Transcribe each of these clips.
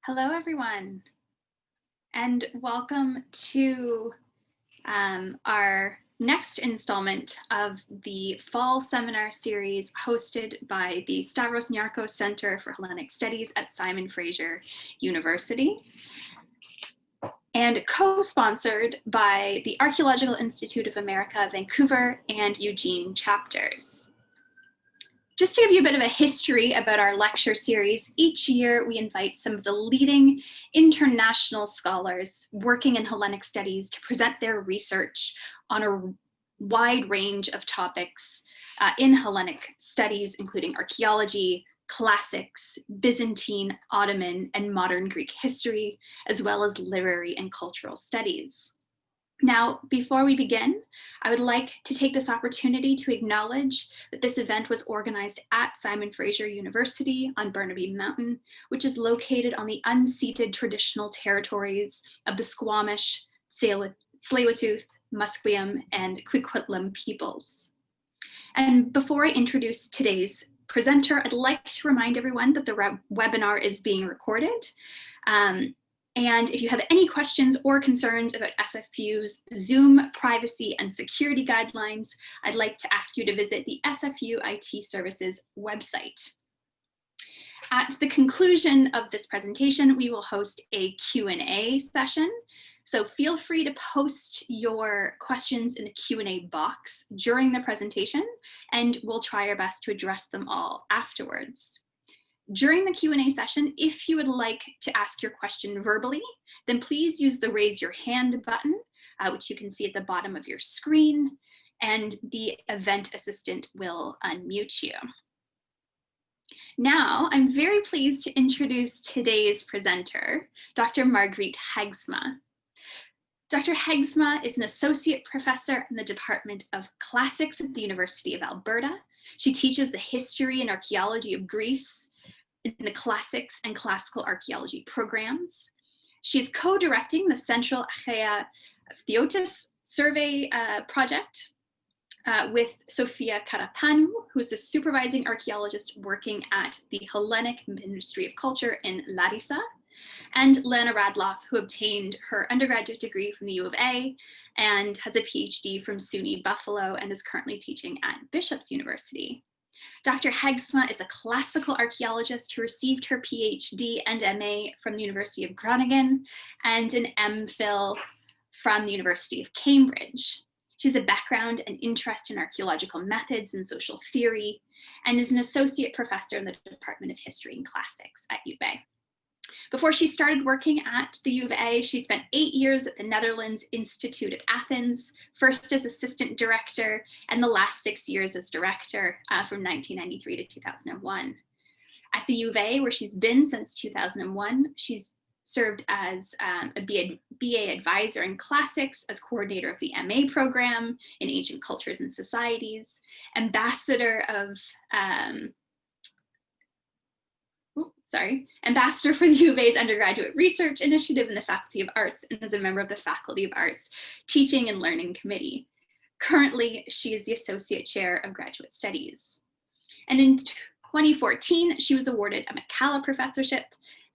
Hello, everyone, and welcome to our next installment of the fall seminar series hosted by the Stavros Niarchos Centre for Hellenic Studies at Simon Fraser University and co-sponsored by the Archaeological Institute of America, Vancouver and Eugene chapters. Just to give you a bit of a history about our lecture series, each year we invite some of the leading international scholars working in Hellenic studies to present their research on a wide range of topics in Hellenic studies, including archaeology, classics, Byzantine, Ottoman, and modern Greek history, as well as literary and cultural studies. Now, before we begin, I would like to take this opportunity to acknowledge that this event was organized at Simon Fraser University on Burnaby Mountain, which is located on the unceded traditional territories of the Squamish, Tsleil-Waututh, Musqueam, and Coquitlam peoples. And before I introduce today's presenter, I'd like to remind everyone that the webinar is being recorded. And if you have any questions or concerns about SFU's Zoom privacy and security guidelines, I'd like to ask you to visit the SFU IT Services website. At the conclusion of this presentation, we will host a Q&A session. So feel free to post your questions in the Q&A box during the presentation, and we'll try our best to address them all afterwards. During the Q&A session, if you would like to ask your question verbally, then please use the raise your hand button, which you can see at the bottom of your screen, and the event assistant will unmute you. Now, I'm very pleased to introduce today's presenter, Dr. Marguerite Hegsma. Dr. Hegsma is an associate professor in the Department of Classics at the University of Alberta. She teaches the history and archaeology of Greece in the classics and classical archaeology programs. She is co-directing the Central Achaia Phthiotis Survey project with Sofia Karapanu, who is the supervising archaeologist working at the Hellenic Ministry of Culture in Larissa, and Lana Radloff, who obtained her undergraduate degree from the U of A and has a PhD from SUNY Buffalo and is currently teaching at Bishop's University. Dr. Hegsma is a classical archaeologist who received her PhD and MA from the University of Groningen and an MPhil from the University of Cambridge. She has a background and interest in archaeological methods and social theory, and is an associate professor in the Department of History and Classics at U of A. Before she started working at the U of A, she spent 8 years at the Netherlands Institute at Athens, first as assistant director and the last 6 years as director from 1993 to 2001. At the U of A, where she's been since 2001, she's served as a BA advisor in classics, as coordinator of the MA program in ancient cultures and societies, ambassador for the U of A's undergraduate research initiative in the Faculty of Arts, and is a member of the Faculty of Arts Teaching and Learning Committee. Currently, she is the Associate Chair of Graduate Studies. And in 2014, she was awarded a McCalla Professorship,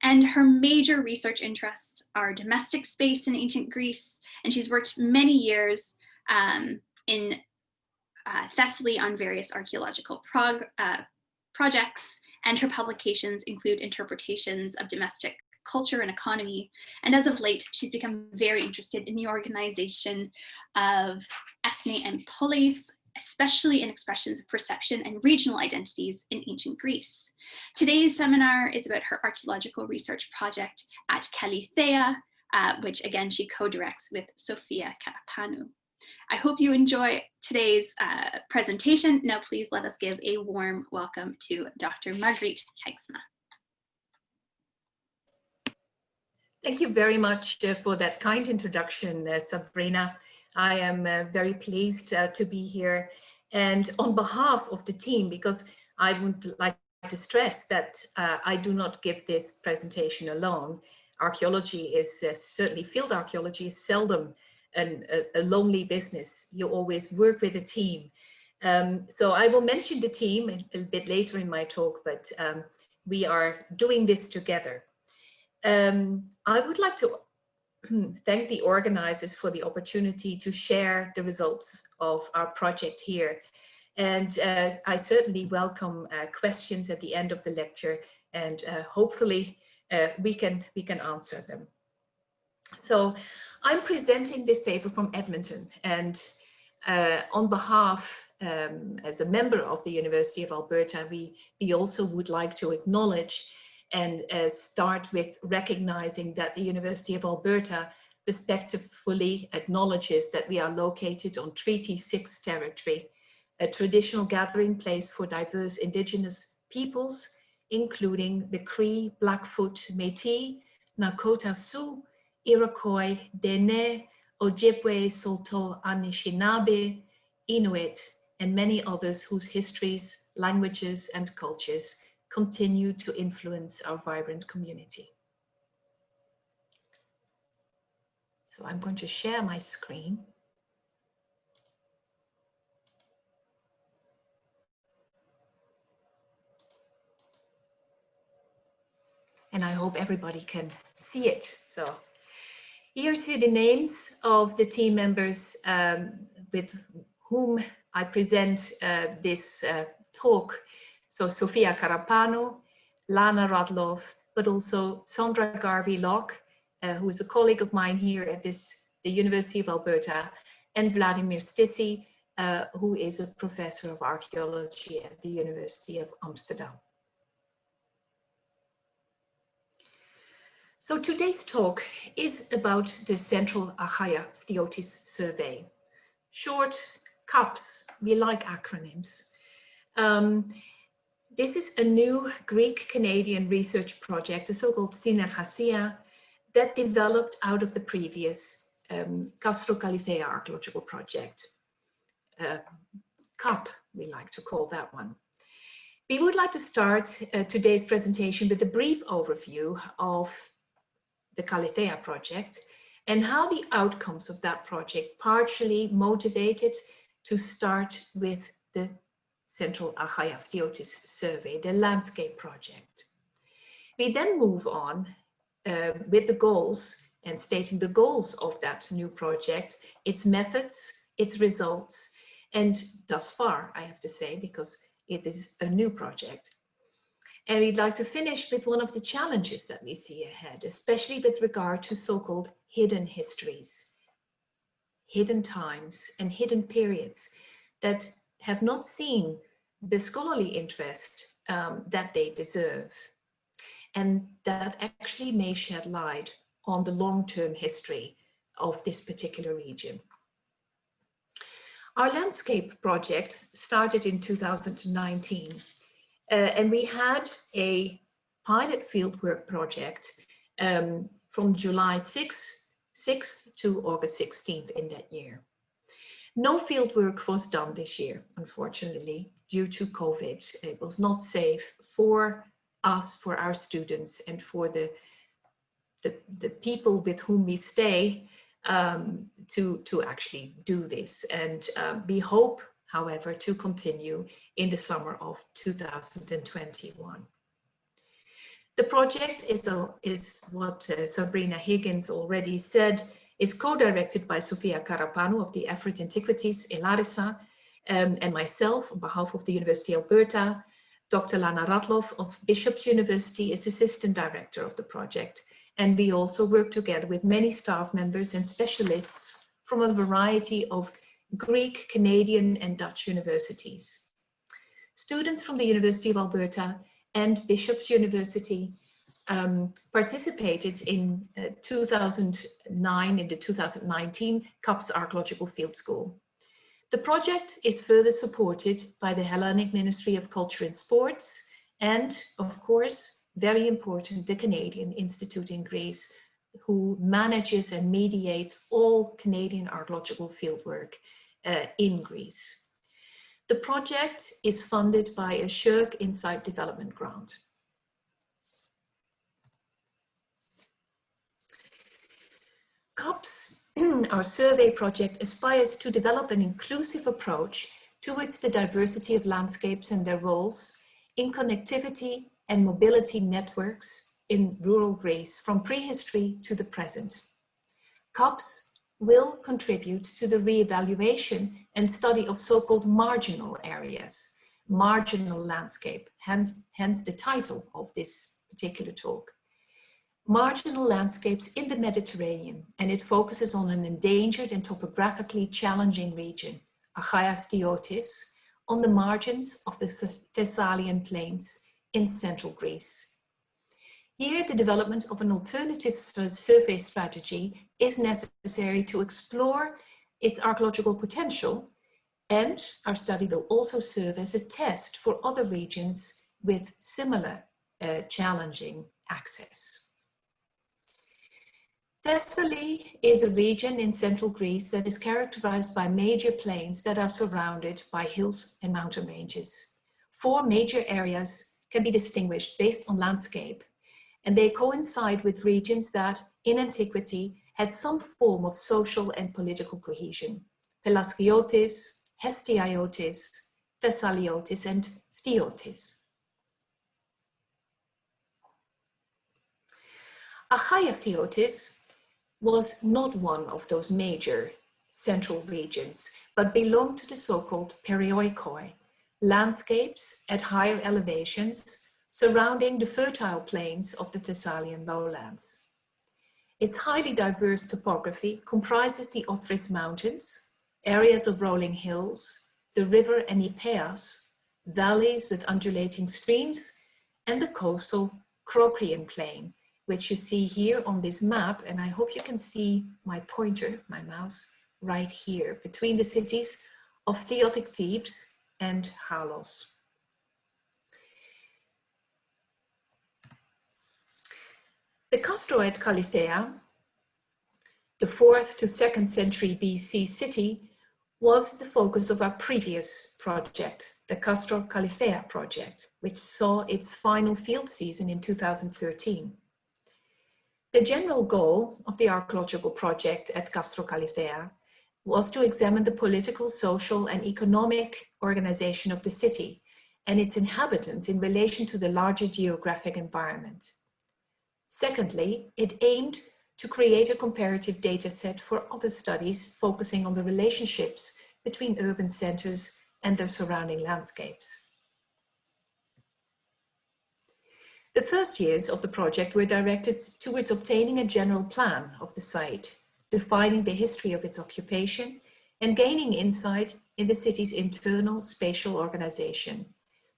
and her major research interests are domestic space in ancient Greece, and she's worked many years in Thessaly on various archaeological projects, and her publications include interpretations of domestic culture and economy. And as of late, she's become very interested in the organization of ethne and polis, especially in expressions of perception and regional identities in ancient Greece. Today's seminar is about her archaeological research project at Kalithea, which again, she co-directs with Sofia Karapanu. I hope you enjoy today's presentation. Now, please let us give a warm welcome to Dr. Marguerite Hegsma. Thank you very much for that kind introduction, Sabrina. I am very pleased to be here, and on behalf of the team, because I would like to stress that I do not give this presentation alone. Archaeology is certainly, field archaeology is seldom a lonely business. You always work with a team. So I will mention the team a bit later in my talk, but we are doing this together. I would like to thank the organizers for the opportunity to share the results of our project here. And I certainly welcome questions at the end of the lecture, and hopefully we can answer them. So I'm presenting this paper from Edmonton, and on behalf, as a member of the University of Alberta, we also would like to acknowledge and start with recognizing that the University of Alberta respectfully acknowledges that we are located on Treaty 6 territory, a traditional gathering place for diverse Indigenous peoples, including the Cree, Blackfoot, Métis, Nakota Sioux, Iroquois, Dene, Ojibwe, Saulteaux, Anishinaabe, Inuit, and many others whose histories, languages, and cultures continue to influence our vibrant community. So I'm going to share my screen. And I hope everybody can see it. So here's the names of the team members with whom I present this talk. So Sofia Carapano, Lana Radloff, but also Sandra Garvey-Locke, who is a colleague of mine here at the University of Alberta, and Vladimir Stissy, who is a professor of archaeology at the University of Amsterdam. So today's talk is about the Central Achaia Phthiotis Survey. Short, CAPS, we like acronyms. This is a new Greek-Canadian research project, the so-called Synergasia, that developed out of the previous Castro-Callithea archaeological project. CAP, we like to call that one. We would like to start today's presentation with a brief overview of the Callithea project and how the outcomes of that project partially motivated to start with the Central Achaia Phthiotis Survey, the landscape project. We then move on with the goals and stating the goals of that new project, its methods, its results, and thus far, I have to say, because it is a new project. And we'd like to finish with one of the challenges that we see ahead, especially with regard to so-called hidden histories, hidden times, and hidden periods that have not seen the scholarly interest that they deserve, and that actually may shed light on the long-term history of this particular region. Our landscape project started in 2019. And we had a pilot fieldwork project from July 6th to August 16th in that year. No fieldwork was done this year, unfortunately, due to COVID. It was not safe for us, for our students, and for the people with whom we stay to actually do this. And we hope, however, to continue in the summer of 2021. The project is what Sabrina Higgins already said, is co-directed by Sofia Carapano of the Efrit Antiquities in Larissa, and myself on behalf of the University of Alberta. Dr. Lana Radloff of Bishop's University is assistant director of the project. And we also work together with many staff members and specialists from a variety of Greek, Canadian, and Dutch universities. Students from the University of Alberta and Bishop's University participated in 2009 in the 2019 CAPS Archaeological Field School. The project is further supported by the Hellenic Ministry of Culture and Sports and, of course, very important, the Canadian Institute in Greece, who manages and mediates all Canadian archaeological fieldwork in Greece. The project is funded by a SSHRC Insight Development Grant. CAPS, our survey project, aspires to develop an inclusive approach towards the diversity of landscapes and their roles in connectivity and mobility networks in rural Greece from prehistory to the present. CUPS will contribute to the re-evaluation and study of so-called marginal areas, marginal landscape, hence the title of this particular talk. Marginal landscapes in the Mediterranean, and it focuses on an endangered and topographically challenging region, Achaia Phthiotis, on the margins of the Thessalian plains in central Greece. Here, the development of an alternative survey strategy is necessary to explore its archaeological potential, and our study will also serve as a test for other regions with similar challenging access. Thessaly is a region in central Greece that is characterized by major plains that are surrounded by hills and mountain ranges. 4 major areas can be distinguished based on landscape, and they coincide with regions that, in antiquity, had some form of social and political cohesion: Pelasgiotis, Hestiotis, Thessaliotis, and Theotis. Achaia Phthiotis was not one of those major central regions, but belonged to the so-called perioikoi, landscapes at higher elevations surrounding the fertile plains of the Thessalian lowlands. Its highly diverse topography comprises the Othris Mountains, areas of rolling hills, the river Enipeas, valleys with undulating streams, and the coastal Crocrian plain, which you see here on this map, and I hope you can see my pointer, my mouse, right here, between the cities of Theotic Thebes and Halos. The Castroid Callithea, the 4th to 2nd century BC city, was the focus of our previous project, the Castro Callithea project, which saw its final field season in 2013. The general goal of the archaeological project at Castro Callithea was to examine the political, social, and economic organization of the city and its inhabitants in relation to the larger geographic environment. Secondly, it aimed to create a comparative data set for other studies focusing on the relationships between urban centers and their surrounding landscapes. The first years of the project were directed towards obtaining a general plan of the site, defining the history of its occupation, and gaining insight in the city's internal spatial organization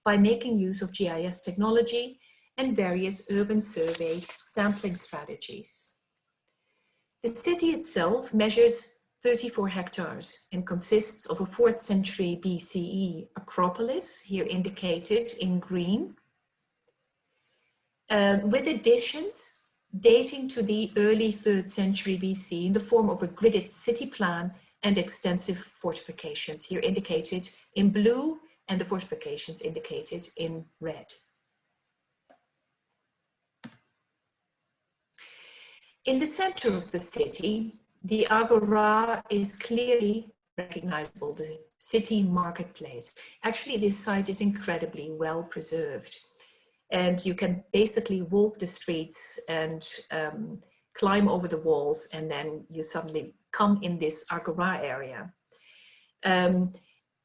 by making use of GIS technology and various urban survey sampling strategies. The city itself measures 34 hectares and consists of a 4th century BCE acropolis, here indicated in green, with additions dating to the early 3rd century BC in the form of a gridded city plan and extensive fortifications, here indicated in blue, and the fortifications indicated in red. In the center of the city, the Agora is clearly recognizable, the city marketplace. Actually, this site is incredibly well preserved, and you can basically walk the streets and climb over the walls, and then you suddenly come in this Agora area.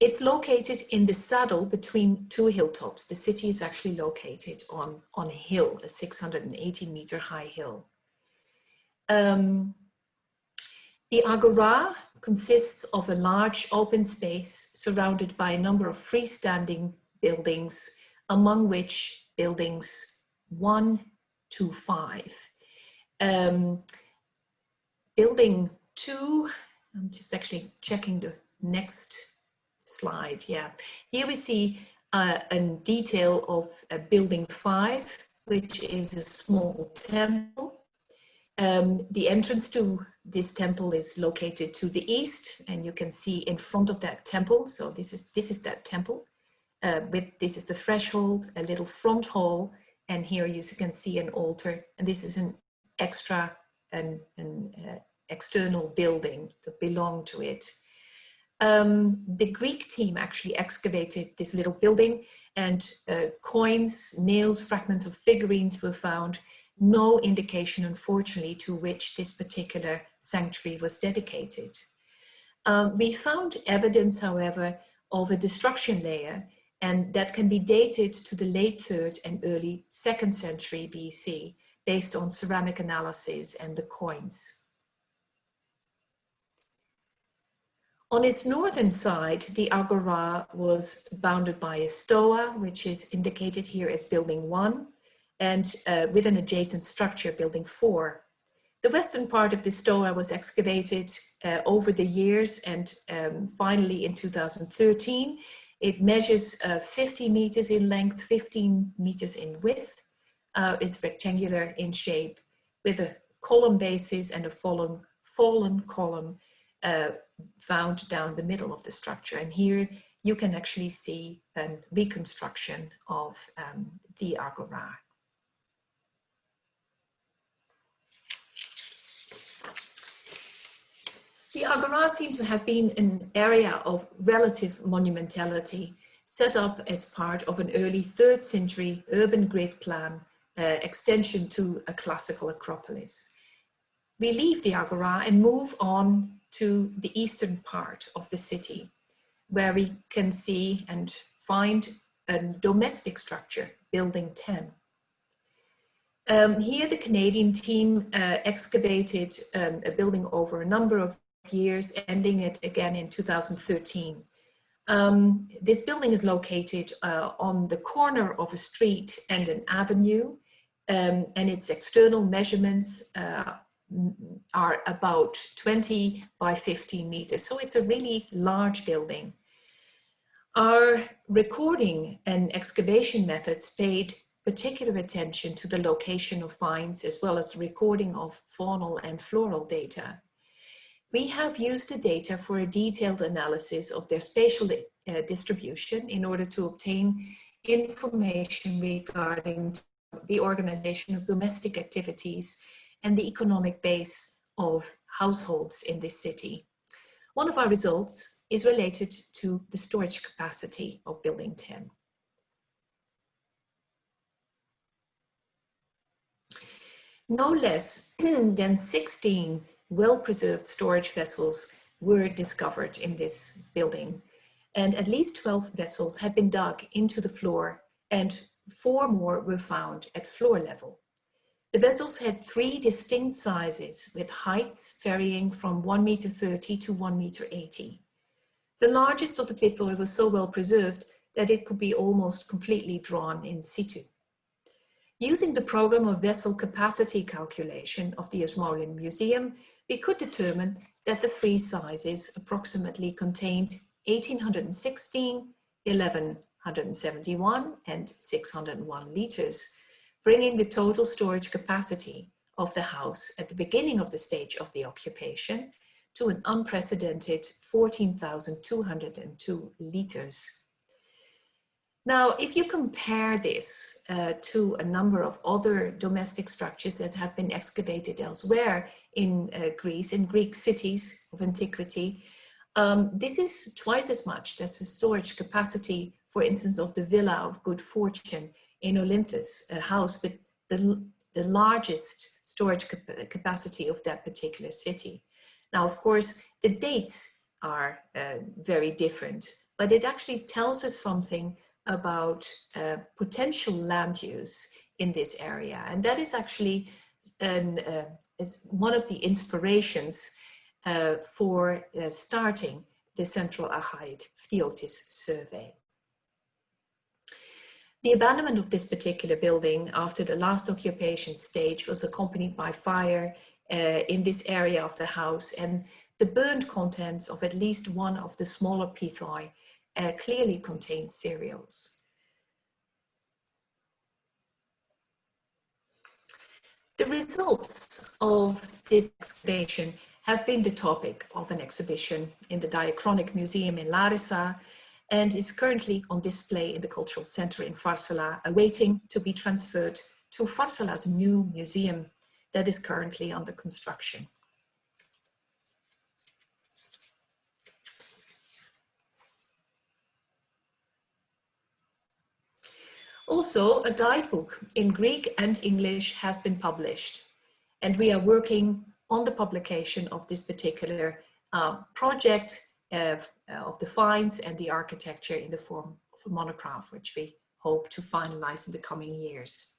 It's located in the saddle between 2 hilltops. The city is actually located on a hill, a 680-meter high hill. The Agora consists of a large open space surrounded by a number of freestanding buildings, among which buildings 1 to 5. Building 2, I'm just actually checking the next slide. Yeah, here we see a detail of building 5, which is a small temple. The entrance to this temple is located to the east, and you can see in front of that temple. So this is that temple. This is the threshold, a little front hall, and here you can see an altar. And this is an external building that belonged to it. The Greek team actually excavated this little building, and coins, nails, fragments of figurines were found. no indication, unfortunately, to which this particular sanctuary was dedicated. We found evidence, however, of a destruction layer, and that can be dated to the late 3rd and early 2nd century BC, based on ceramic analysis and the coins. On its northern side, the agora was bounded by a stoa, which is indicated here as building 1, and with an adjacent structure, building 4. The western part of the stoa was excavated over the years, and finally in 2013, it measures 50 meters in length, 15 meters in width. It's rectangular in shape with a column basis and a fallen column found down the middle of the structure. And here you can actually see a reconstruction of the agora. The agora seems to have been an area of relative monumentality, set up as part of an early 3rd century urban grid plan extension to a classical acropolis. We leave the agora and move on to the eastern part of the city, where we can see and find a domestic structure, building 10. Here the Canadian team excavated a building over a number of years, ending it again in 2013. This building is located on the corner of a street and an avenue, and its external measurements are about 20 by 15 meters. So it's a really large building. Our recording and excavation methods paid particular attention to the location of finds, as well as recording of faunal and floral data. We have used the data for a detailed analysis of their spatial distribution in order to obtain information regarding the organization of domestic activities and the economic base of households in this city. One of our results is related to the storage capacity of building 10. No less than 16 well-preserved storage vessels were discovered in this building, and at least 12 vessels had been dug into the floor, and 4 more were found at floor level. The vessels had 3 distinct sizes, with heights varying from 1.30 meters to 1.80 meters. The largest of the pithoi was so well preserved that it could be almost completely drawn in situ. Using the program of vessel capacity calculation of the Ashmolean Museum, we could determine that the 3 sizes approximately contained 1,816, 1,171, and 601 liters, bringing the total storage capacity of the house at the beginning of the stage of the occupation to an unprecedented 14,202 liters. Now, if you compare this to a number of other domestic structures that have been excavated elsewhere in Greece, in Greek cities of antiquity, this is twice as much as the storage capacity, for instance, of the Villa of Good Fortune in Olympus, a house with the largest storage capacity of that particular city. Now, of course, the dates are very different, but it actually tells us something about potential land use in this area. And that is actually is one of the inspirations for starting the Central Achaia Phthiotis Survey. The abandonment of this particular building after the last occupation stage was accompanied by fire in this area of the house, and the burned contents of at least one of the smaller pithoi clearly contained cereals. The results of this excavation have been the topic of an exhibition in the Diachronic Museum in Larissa, and is currently on display in the Cultural Centre in Farsala, awaiting to be transferred to Farsala's new museum that is currently under construction. Also, a guidebook in Greek and English has been published, and we are working on the publication of this particular project of the finds and the architecture in the form of a monograph, which we hope to finalize in the coming years.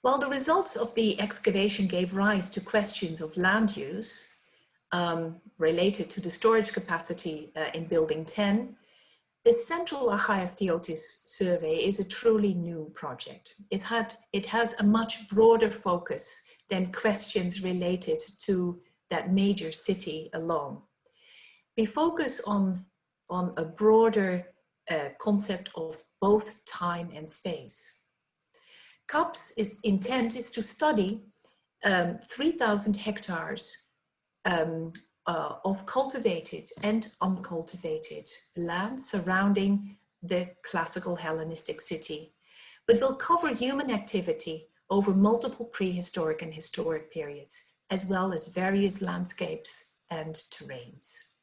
While the results of the excavation gave rise to questions of land use related to the storage capacity in Building 10, the Central Achaia Phthiotis Survey is a truly new project. It has a much broader focus than questions related to that major city alone. We focus on a broader concept of both time and space. CAP's intent is to study 3,000 hectares of cultivated and uncultivated land surrounding the classical Hellenistic city, but will cover human activity over multiple prehistoric and historic periods, as well as various landscapes and terrains.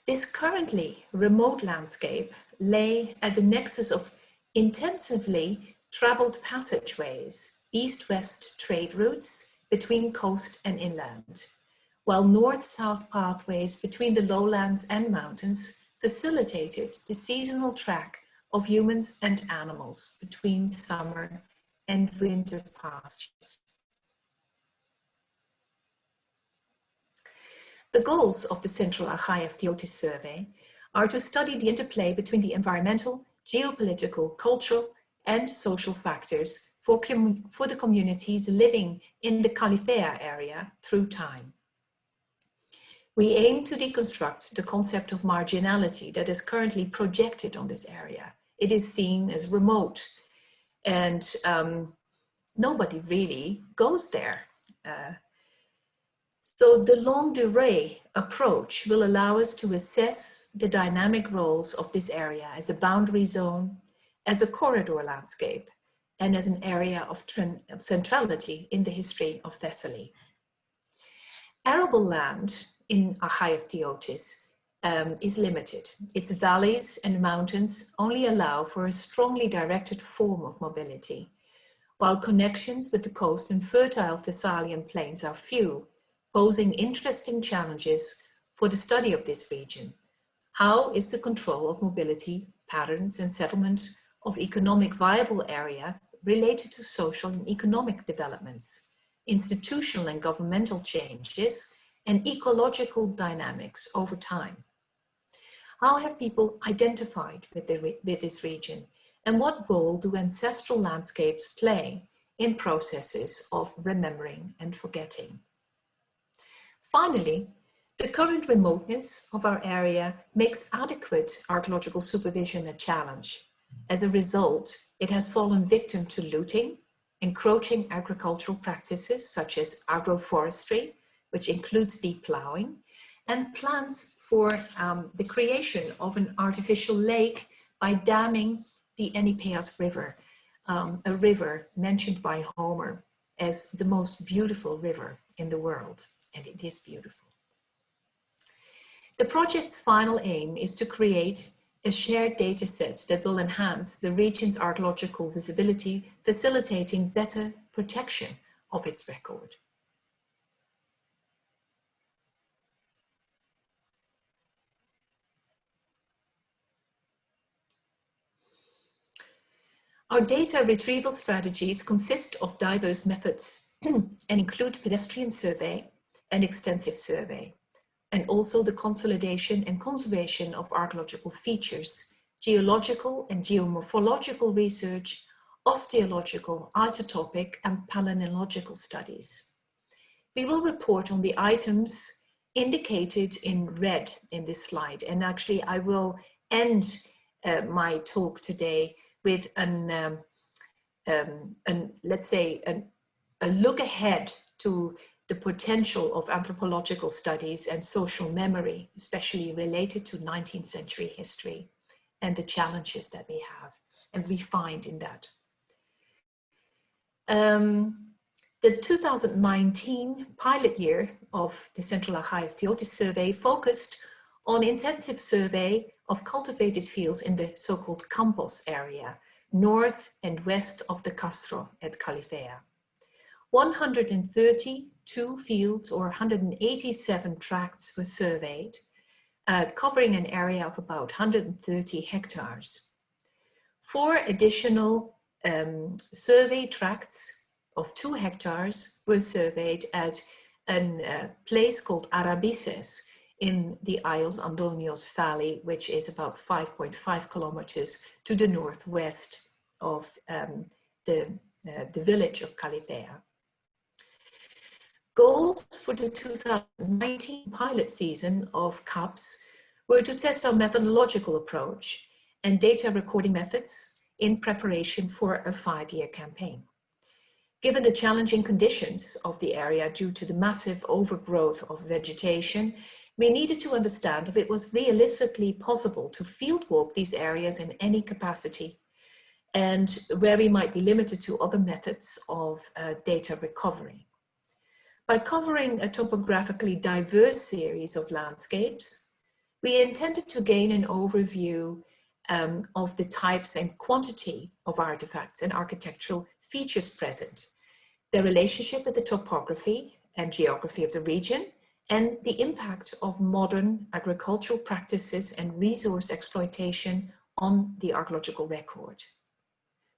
This currently remote landscape lay at the nexus of intensively traveled passageways, east-west trade routes between coast and inland, while north-south pathways between the lowlands and mountains facilitated the seasonal track of humans and animals between summer and winter pastures. The goals of the Central Achaia Phthiotis Survey are to study the interplay between the environmental, geopolitical, cultural, and social factors for the communities living in the Callithea area through time. We aim to deconstruct the concept of marginality that is currently projected on this area. It is seen as remote, and nobody really goes there. So the longue durée approach will allow us to assess the dynamic roles of this area as a boundary zone, as a corridor landscape, and as an area of centrality in the history of Thessaly. Arable land in Achaia Phthiotis is limited. Its valleys and mountains only allow for a strongly directed form of mobility, while connections with the coast and fertile Thessalian plains are few, posing interesting challenges for the study of this region. How is the control of mobility, patterns, and settlement of economic viable area related to social and economic developments, institutional and governmental changes, and ecological dynamics over time? How have people identified with this region, and what role do ancestral landscapes play in processes of remembering and forgetting? Finally, the current remoteness of our area makes adequate archaeological supervision a challenge. As a result, it has fallen victim to looting, encroaching agricultural practices such as agroforestry, which includes deep plowing, and plans for the creation of an artificial lake by damming the Enipeas River, a river mentioned by Homer as the most beautiful river in the world, and it is beautiful. The project's final aim is to create a shared data set that will enhance the region's archaeological visibility, facilitating better protection of its record. Our data retrieval strategies consist of diverse methods and include pedestrian survey and extensive survey, and also the consolidation and conservation of archaeological features, geological and geomorphological research, osteological, isotopic, and palynological studies. We will report on the items indicated in red in this slide, and actually I will end my talk today with let's say a look ahead to the potential of anthropological studies and social memory, especially related to 19th century history, and the challenges that we have and we find in that. The 2019 pilot year of the Central Achaia Phthiotis Survey focused on intensive survey of cultivated fields in the so-called Campos area, north and west of the Castro at Califea. 132 fields or 187 tracts were surveyed, covering an area of about 130 hectares. 4 additional survey tracts of 2 hectares were surveyed at a place called Arabices in the Isles Andonios Valley, which is about 5.5 kilometers to the northwest of the village of Califea. Goals for the 2019 pilot season of CAPS were to test our methodological approach and data recording methods in preparation for a 5-year campaign. Given the challenging conditions of the area due to the massive overgrowth of vegetation, we needed to understand if it was realistically possible to fieldwalk these areas in any capacity, and where we might be limited to other methods of data recovery. By covering a topographically diverse series of landscapes, we intended to gain an overview of the types and quantity of artifacts and architectural features present, their relationship with the topography and geography of the region, and the impact of modern agricultural practices and resource exploitation on the archaeological record.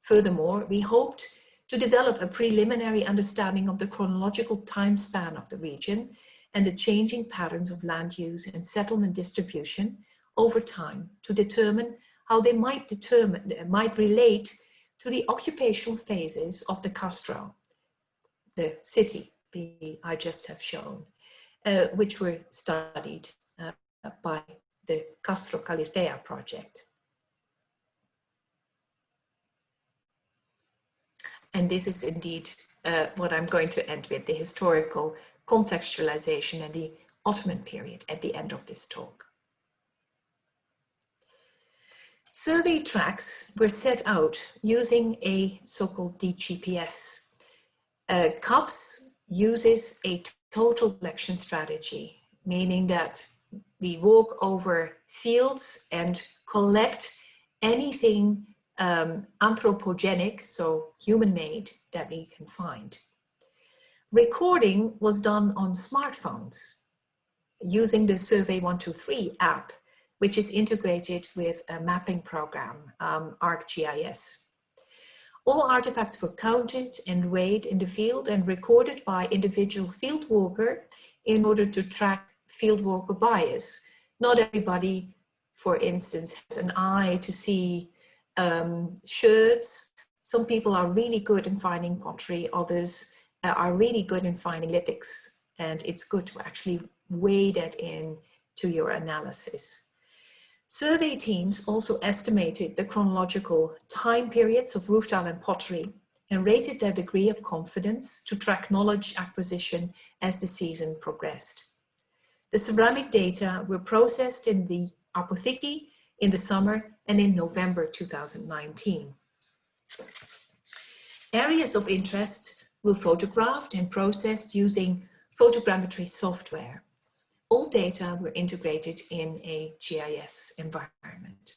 Furthermore, we hoped to develop a preliminary understanding of the chronological time span of the region and the changing patterns of land use and settlement distribution over time to determine how they might relate to the occupational phases of the Castro, the city I just have shown, which were studied by the Castro Califea project. And this is indeed what I'm going to end with, the historical contextualization and the Ottoman period at the end of this talk. Survey tracks were set out using a so-called DGPS. CAPS uses a total collection strategy, meaning that we walk over fields and collect anything anthropogenic, so human-made, that we can find. Recording was done on smartphones using the Survey 123 app, which is integrated with a mapping program, ArcGIS. All artifacts were counted and weighed in the field and recorded by individual fieldwalker in order to track fieldwalker bias. Not everybody, for instance, has an eye to see sherds. Some people are really good in finding pottery, others are really good in finding lithics, and it's good to actually weigh that in to your analysis. Survey teams also estimated the chronological time periods of roof tile and pottery and rated their degree of confidence to track knowledge acquisition as the season progressed. The ceramic data were processed in the apotheke in the summer and in November 2019. Areas of interest were photographed and processed using photogrammetry software. All data were integrated in a GIS environment.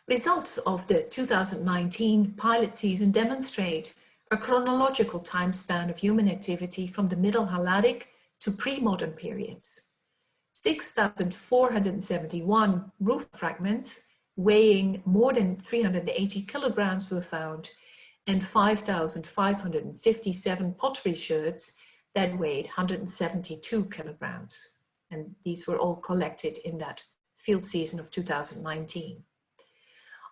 Results of the 2019 pilot season demonstrate a chronological time span of human activity from the Middle Helladic to pre-modern periods. 6,471 roof fragments weighing more than 380 kilograms were found, and 5,557 pottery sherds that weighed 172 kilograms. And these were all collected in that field season of 2019.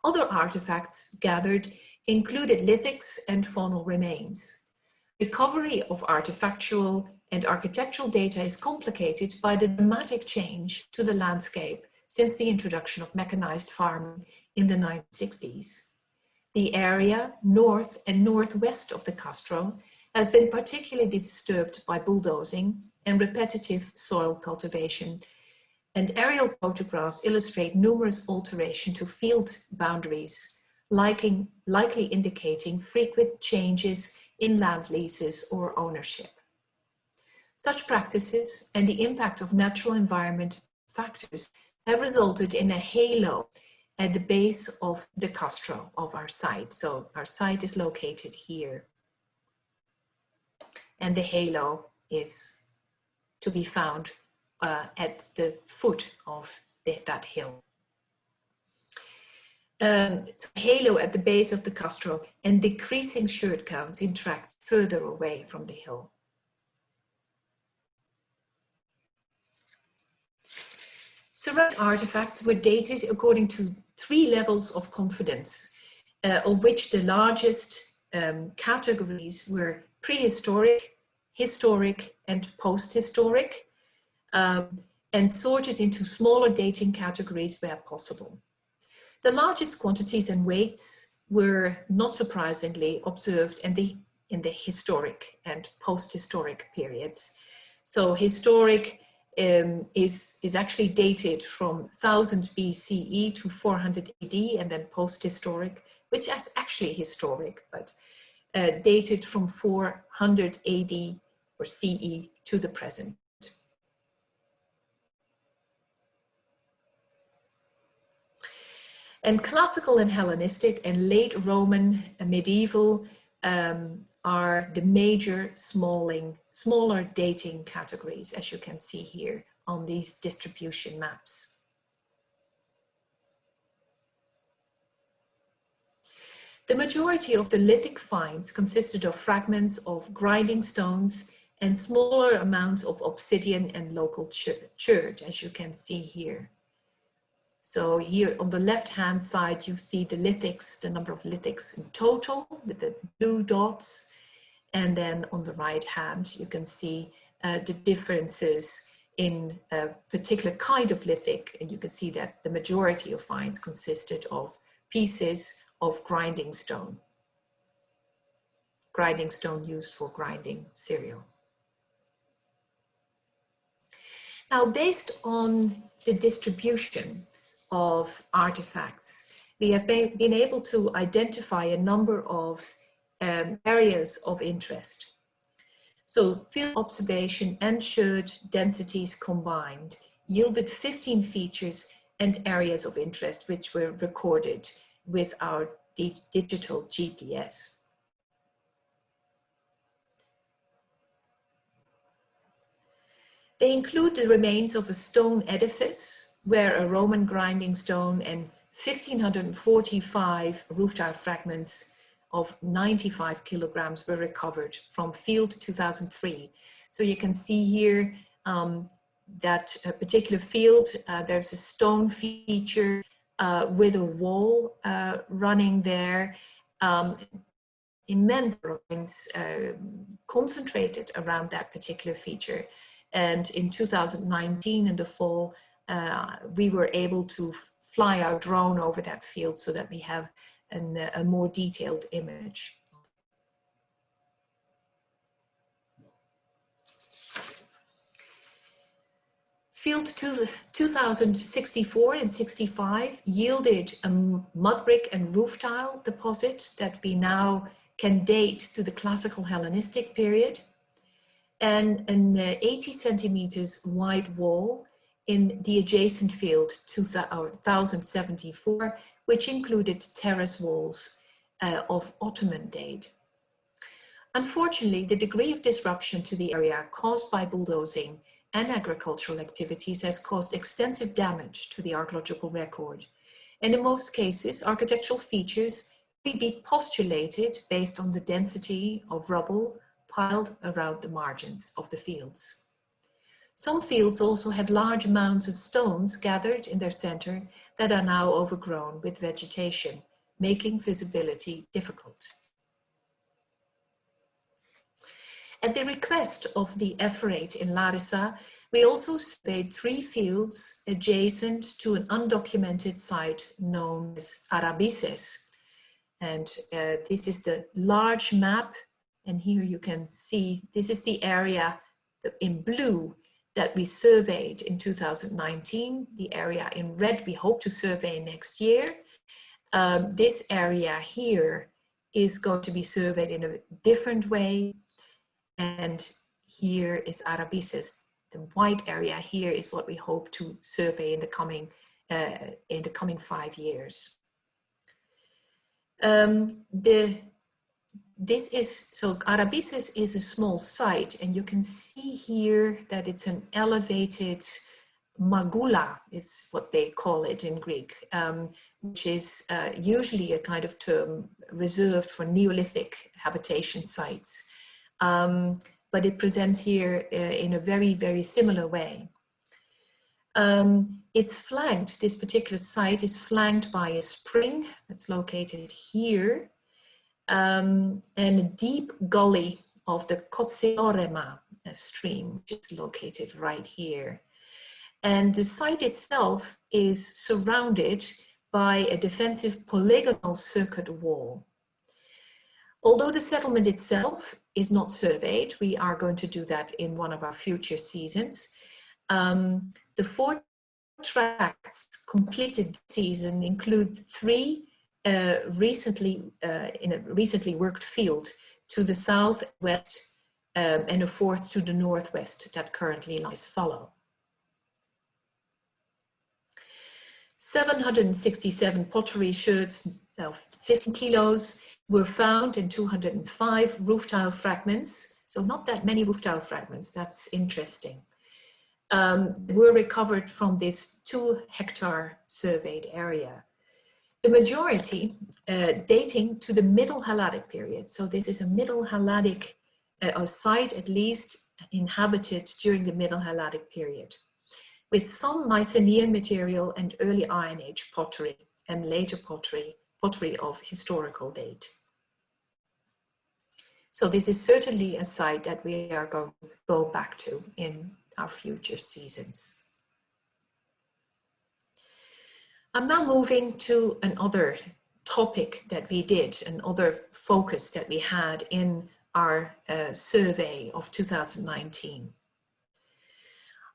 Other artifacts gathered included lithics and faunal remains. Recovery of artifactual and architectural data is complicated by the dramatic change to the landscape since the introduction of mechanized farming in the 1960s. The area north and northwest of the Castro has been particularly disturbed by bulldozing and repetitive soil cultivation, and aerial photographs illustrate numerous alterations to field boundaries, likely indicating frequent changes in land leases or ownership. Such practices and the impact of natural environment factors have resulted in a halo at the base of the castro of our site. So our site is located here. And the halo is to be found at the foot of that hill. So halo at the base of the castro and decreasing chert counts in tracts further away from the hill. Ceramic artifacts were dated according to 3 levels of confidence, of which the largest categories were prehistoric, historic, and post-historic, and sorted into smaller dating categories where possible. The largest quantities and weights were, not surprisingly, observed in the historic and post-historic periods. So historic is actually dated from 1000 BCE to 400 AD, and then post-historic, which is actually historic, but dated from 400 AD or CE to the present. And classical and Hellenistic and late Roman and medieval are the major smaller dating categories, as you can see here on these distribution maps. The majority of the lithic finds consisted of fragments of grinding stones and smaller amounts of obsidian and local chert, as you can see here. So here on the left-hand side, you see the lithics, the number of lithics in total with the blue dots. And then on the right hand, you can see the differences in a particular kind of lithic. And you can see that the majority of finds consisted of pieces of grinding stone used for grinding cereal. Now, based on the distribution of artifacts, we have been able to identify a number of areas of interest. So field observation and chert densities combined yielded 15 features and areas of interest which were recorded with our digital GPS. They include the remains of a stone edifice where a Roman grinding stone and 1,545 roof tile fragments of 95 kilograms were recovered from field 2003. So you can see here that particular field, there's a stone feature with a wall running there. Immense ruins concentrated around that particular feature. And in 2019, in the fall, we were able to fly our drone over that field so that we have a more detailed image. Field 2064 and 65 yielded a mud brick and roof tile deposit that we now can date to the classical Hellenistic period, and an 80 centimeters wide wall in the adjacent field 1074, which included terrace walls of Ottoman date. Unfortunately, the degree of disruption to the area caused by bulldozing and agricultural activities has caused extensive damage to the archaeological record. And in most cases, architectural features may be postulated based on the density of rubble piled around the margins of the fields. Some fields also have large mounds of stones gathered in their center that are now overgrown with vegetation, making visibility difficult. At the request of the Ephorate in Larissa, we also surveyed 3 fields adjacent to an undocumented site known as Arabises. And this is the large map. And here you can see, this is the area in blue that we surveyed in 2019, the area in red we hope to survey next year. This area here is going to be surveyed in a different way. And here is Arabisis. The white area here is what we hope to survey in the coming 5 years. Arabisis is a small site, and you can see here that it's an elevated magula, is what they call it in Greek, which is usually a kind of term reserved for Neolithic habitation sites. But it presents here in a very, very similar way. It's flanked, this particular site is flanked by a spring that's located here, and a deep gully of the Kotseorema stream, which is located right here. And the site itself is surrounded by a defensive polygonal circuit wall. Although the settlement itself is not surveyed, we are going to do that in one of our future seasons. The 4 tracts completed season include 3 recently worked field to the southwest and a 4th to the northwest that currently lies fallow. 767 pottery sherds of 15 kilos were found in 205 roof tile fragments. So not that many roof tile fragments, that's interesting. Were recovered from this 2-hectare surveyed area. The majority dating to the Middle Helladic period. So this is a Middle Helladic site, at least inhabited during the Middle Helladic period, with some Mycenaean material and early Iron Age pottery and later pottery of historical date. So this is certainly a site that we are going to go back to in our future seasons. I'm now moving to another topic that we did, another focus that we had in our survey of 2019.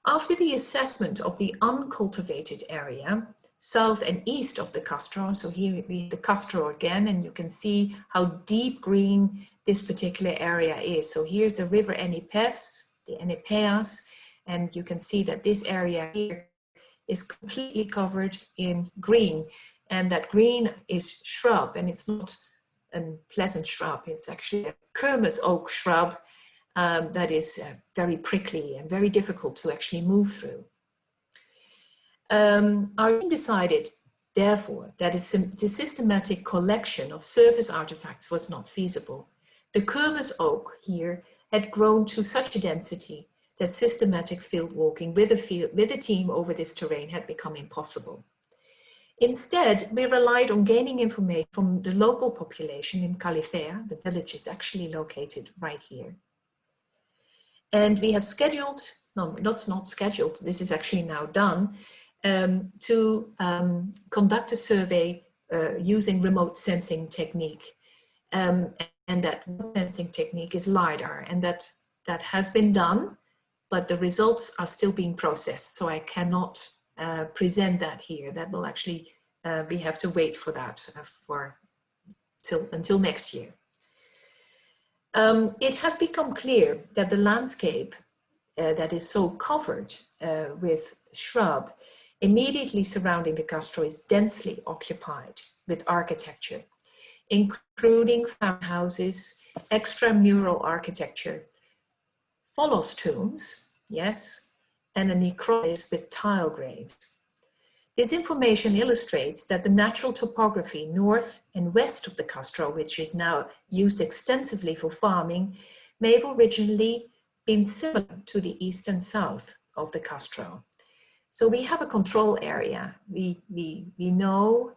After the assessment of the uncultivated area, south and east of the Castro, so here we have the Castro again, and you can see how deep green this particular area is. So here's the river Enipes, the Enipeas, and you can see that this area here is completely covered in green, and that green is shrub, and it's not a pleasant shrub, it's actually a Kermes oak shrub that is very prickly and very difficult to actually move through. Our team decided, therefore, that the systematic collection of surface artifacts was not feasible. The Kermes oak here had grown to such a density that systematic field walking with a team over this terrain had become impossible. Instead, we relied on gaining information from the local population in Califea. The village is actually located right here. And we have scheduled, no, that's not scheduled, this is actually now done, to conduct a survey using remote sensing technique. And that sensing technique is LiDAR, and that has been done, but the results are still being processed. So I cannot present that here. That will actually, we have to wait for that until next year. It has become clear that the landscape that is so covered with shrub immediately surrounding the Castro is densely occupied with architecture, including farmhouses, extramural architecture, Tholas tombs, yes, and a necropolis with tile graves. This information illustrates that the natural topography north and west of the Castro, which is now used extensively for farming, may have originally been similar to the east and south of the Castro. So we have a control area. We know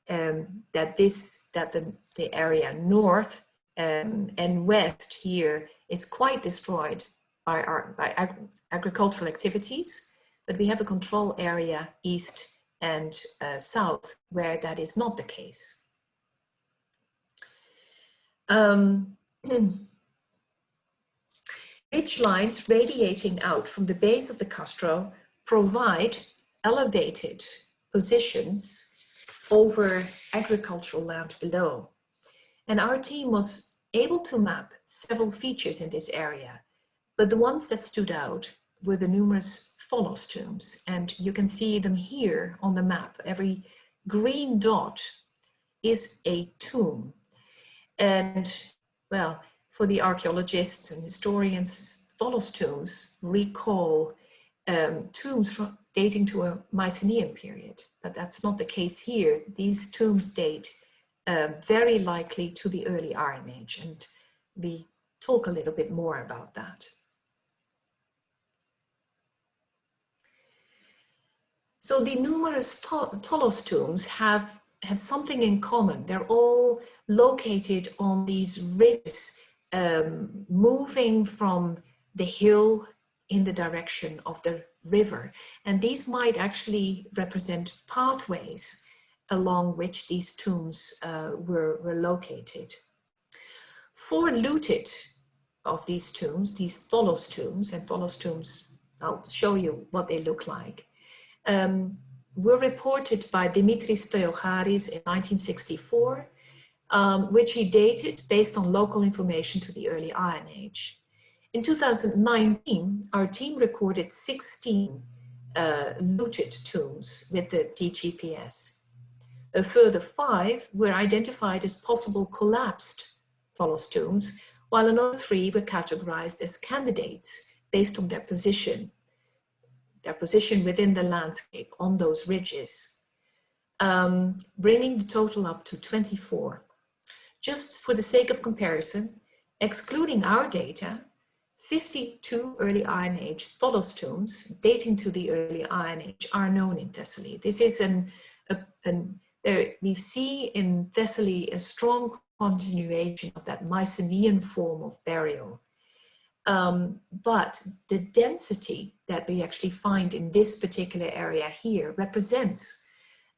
that the area north and west here is quite destroyed by agricultural activities, but we have a control area east and south where that is not the case. Ridge lines radiating out from the base of the Castro provide elevated positions over agricultural land below. And our team was able to map several features in this area, but the ones that stood out were the numerous Tholos tombs. And you can see them here on the map. Every green dot is a tomb. And well, for the archaeologists and historians, Tholos tombs recall tombs dating to a Mycenaean period, but that's not the case here. These tombs date very likely to the early Iron Age, and we talk a little bit more about that. So the numerous Tholos tombs have something in common. They're all located on these ridges, moving from the hill in the direction of the river. And these might actually represent pathways along which these tombs were located. 4 looted of these tombs, these Tholos tombs, and Tholos tombs, I'll show you what they look like, were reported by Dimitris Theocharis in 1964, which he dated based on local information to the early Iron Age. In 2019, our team recorded 16 looted tombs with the DGPS. A further 5 were identified as possible collapsed Tholos tombs, while another 3 were categorized as candidates based on their position within the landscape on those ridges, bringing the total up to 24. Just for the sake of comparison, excluding our data, 52 early Iron Age Tholos tombs dating to the early Iron Age are known in Thessaly. This is we see in Thessaly a strong continuation of that Mycenaean form of burial. But the density that we actually find in this particular area here represents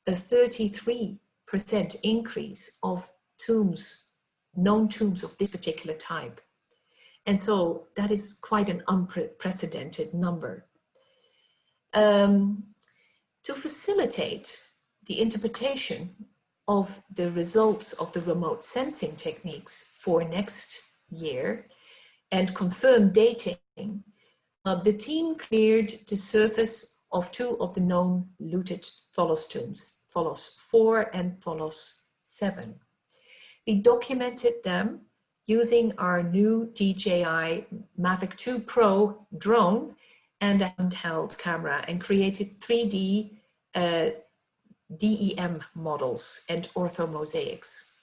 a 33% increase of tombs, known tombs of this particular type. And so that is quite an unprecedented number. To facilitate the interpretation of the results of the remote sensing techniques for next year and confirm dating, the team cleared the surface of 2 of the known looted Tholos tombs, Tholos 4 and Tholos 7. We documented them using our new DJI Mavic 2 Pro drone and a handheld camera, and created 3D DEM models and orthomosaics.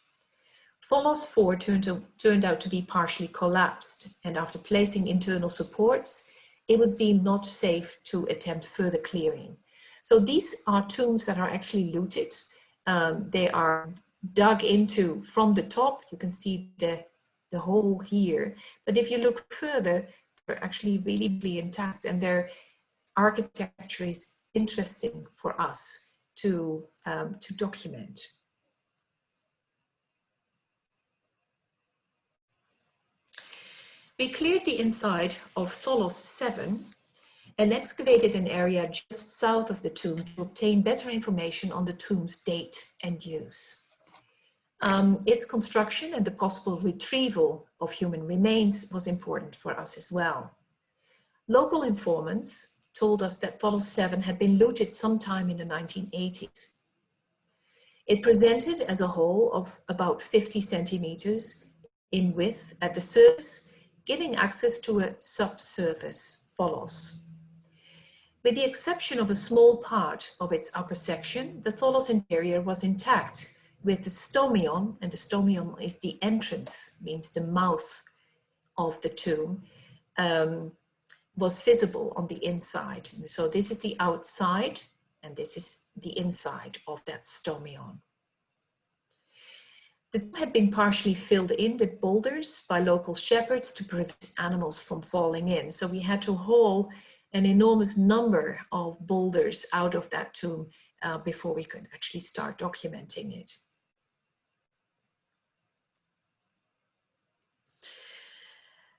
Tholos 4 turned out to be partially collapsed, and after placing internal supports, it was deemed not safe to attempt further clearing. So these are tombs that are actually looted. They are dug into from the top. You can see the hole here, but if you look further, they're actually really intact, and their architecture is interesting for us to document. We cleared the inside of Tholos 7 and excavated an area just south of the tomb to obtain better information on the tomb's date and use. Its construction and the possible retrieval of human remains was important for us as well. Local informants told us that Tholos 7 had been looted sometime in the 1980s. It presented as a hole of about 50 centimeters in width at the surface, giving access to a subsurface Tholos. With the exception of a small part of its upper section, the Tholos interior was intact, with the stomion, and the stomion is the entrance, means the mouth of the tomb, was visible on the inside. And so this is the outside, and this is the inside of that stomion. The tomb had been partially filled in with boulders by local shepherds to prevent animals from falling in. So we had to haul an enormous number of boulders out of that tomb before we could actually start documenting it.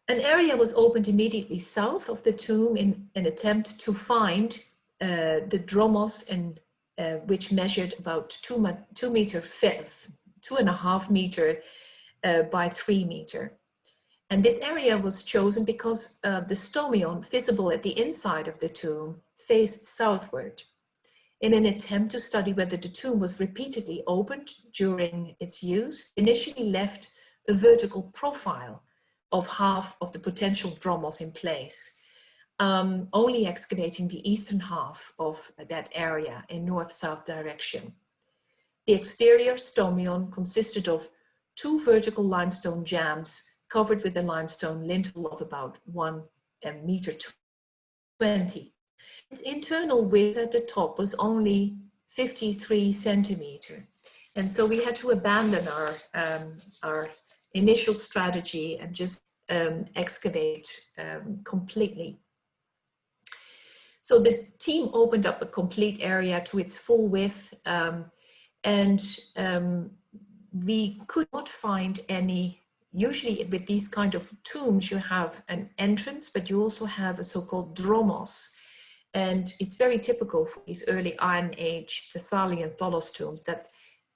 An area was opened immediately south of the tomb in an attempt to find the dromos and which measured about 2.5 meter by 3 meter. And this area was chosen because the stomion visible at the inside of the tomb faced southward, in an attempt to study whether the tomb was repeatedly opened during its use. Initially left a vertical profile of half of the potential dromos in place, only excavating the eastern half of that area in north-south direction. The exterior stomion consisted of 2 vertical limestone jambs covered with a limestone lintel of about 1.20 meters. Its internal width at the top was only 53 centimeters. And so we had to abandon our initial strategy and just excavate completely. So the team opened up a complete area to its full width, and we could not find any. Usually with these kind of tombs, you have an entrance, but you also have a so-called dromos. And it's very typical for these early Iron Age Thessalian Tholos tombs that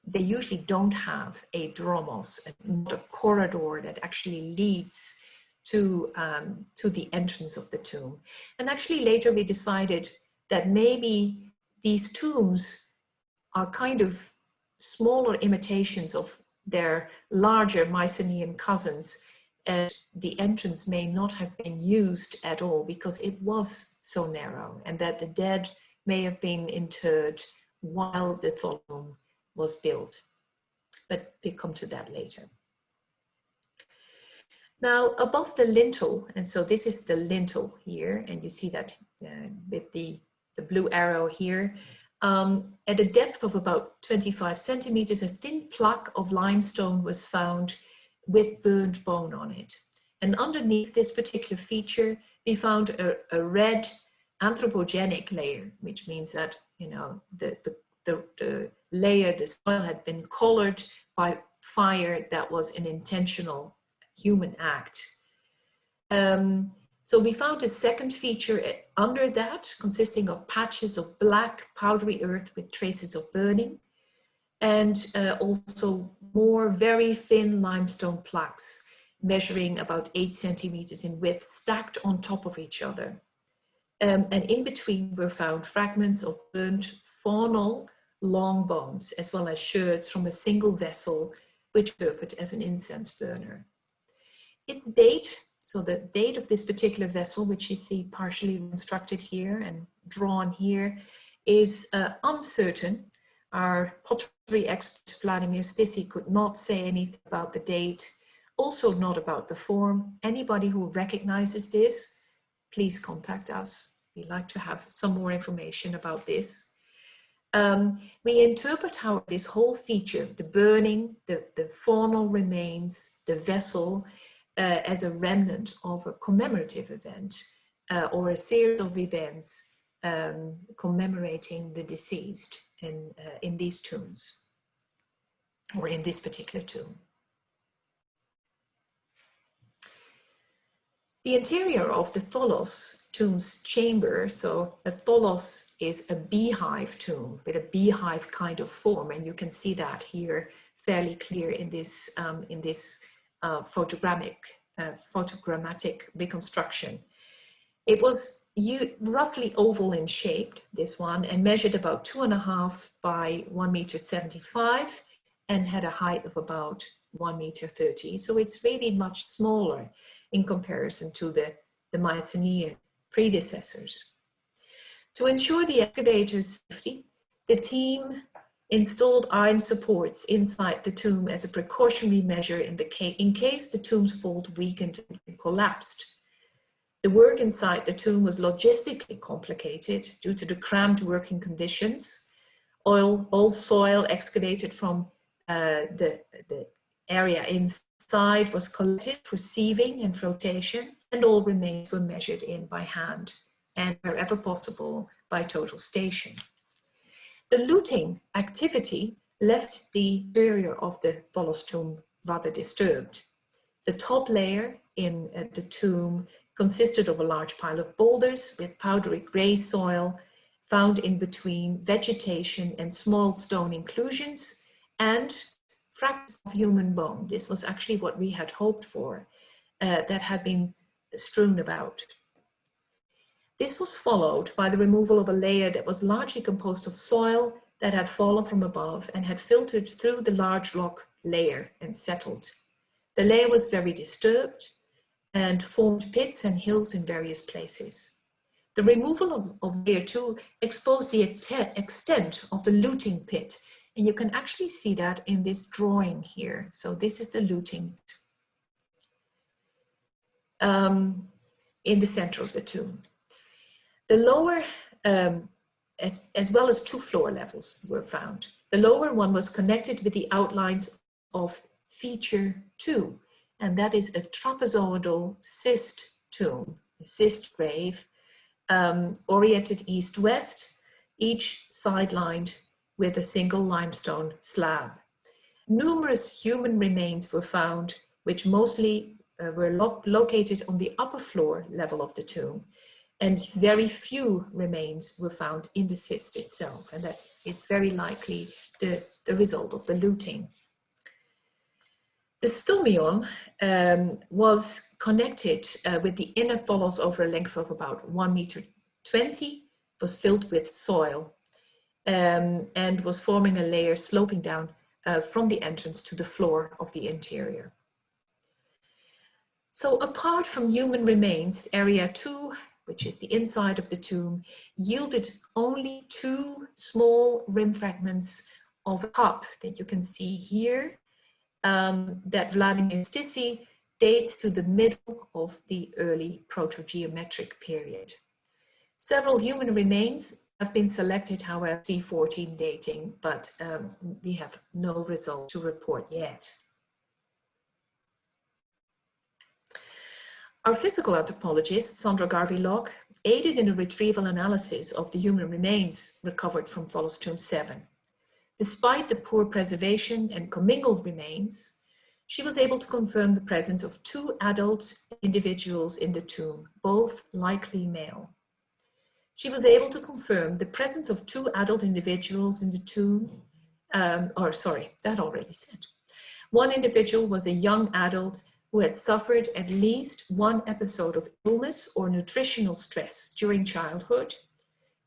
they usually don't have a dromos, not a corridor that actually leads to the entrance of the tomb. And actually later we decided that maybe these tombs are kind of smaller imitations of their larger Mycenaean cousins, and the entrance may not have been used at all because it was so narrow, and that the dead may have been interred while the tomb was built. But we'll come to that later. Now, above the lintel, and so this is the lintel here, and you see that with the blue arrow here, at a depth of about 25 centimeters, a thin plaque of limestone was found with burned bone on it. And underneath this particular feature, we found a red anthropogenic layer, which means that, you know, the layer, the soil had been colored by fire that was an intentional human act. So we found a second feature under that, consisting of patches of black powdery earth with traces of burning, and also more very thin limestone plaques measuring about 8 centimeters in width, stacked on top of each other. And in between were found fragments of burnt faunal long bones, as well as sherds from a single vessel, which served as an incense burner. Its date, so the date of this particular vessel, which you see partially reconstructed here and drawn here, is uncertain. Our pottery expert, Vladimir Stissy, could not say anything about the date, also not about the form. Anybody who recognizes this, please contact us. We'd like to have some more information about this. We interpret how this whole feature, the burning, the faunal remains, the vessel, as a remnant of a commemorative event or a series of events commemorating the deceased in these tombs, or in this particular tomb. The interior of the Tholos tomb's chamber, so a Tholos is a beehive tomb with a beehive kind of form, and you can see that here fairly clear in this photogrammatic reconstruction. It was roughly oval in shape, this one, and measured about 2.5 by 1.75 meters and had a height of about 1.30 meters. So it's really much smaller in comparison to the Mycenaean predecessors. To ensure the excavator's safety, the team installed iron supports inside the tomb as a precautionary measure in case the tomb's vault weakened and collapsed. The work inside the tomb was logistically complicated due to the cramped working conditions. All soil excavated from the area inside was collected for sieving and flotation, and all remains were measured in by hand and wherever possible by total station. The looting activity left the interior of the Tholos tomb rather disturbed. The top layer in the tomb consisted of a large pile of boulders with powdery gray soil found in between vegetation and small stone inclusions and fragments of human bone. This was actually what we had hoped for, that had been strewn about. This was followed by the removal of a layer that was largely composed of soil that had fallen from above and had filtered through the large rock layer and settled. The layer was very disturbed and formed pits and hills in various places. The removal of layer 2 exposed the extent of the looting pit, and you can actually see that in this drawing here. So this is the looting in the center of the tomb. The lower, as well as 2 floor levels were found. The lower one was connected with the outlines of feature 2, and that is a trapezoidal cyst tomb, a cyst grave, oriented east-west, each sidelined with a single limestone slab. Numerous human remains were found, which mostly were located on the upper floor level of the tomb, and very few remains were found in the cyst itself, and that is very likely the result of the looting. The stomion was connected with the inner tholos over a length of about 1.20 meters, was filled with soil, and was forming a layer sloping down from the entrance to the floor of the interior. So apart from human remains, area 2, which is the inside of the tomb, yielded only 2 small rim fragments of a cup that you can see here, that Vladimir Stissy dates to the middle of the early proto-geometric period. Several human remains have been selected, however, C14 dating, but we have no result to report yet. Our physical anthropologist, Sandra Garvey-Locke, aided in the retrieval analysis of the human remains recovered from Tholos Tomb 7. Despite the poor preservation and commingled remains, she was able to confirm the presence of 2 adult individuals in the tomb, both likely male. She was able to confirm the presence of 2 adult individuals in the tomb, that already said. One individual was a young adult who had suffered at least 1 episode of illness or nutritional stress during childhood,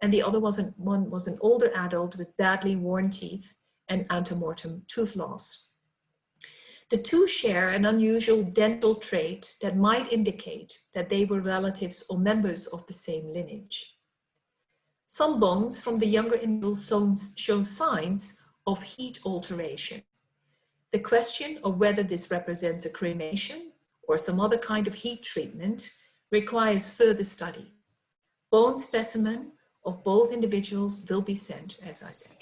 and the other was an older adult with badly worn teeth and antemortem tooth loss. The 2 share an unusual dental trait that might indicate that they were relatives or members of the same lineage. Some bones from the younger individuals show signs of heat alteration. The question of whether this represents a cremation or some other kind of heat treatment requires further study. Bone specimen of both individuals will be sent, as I said,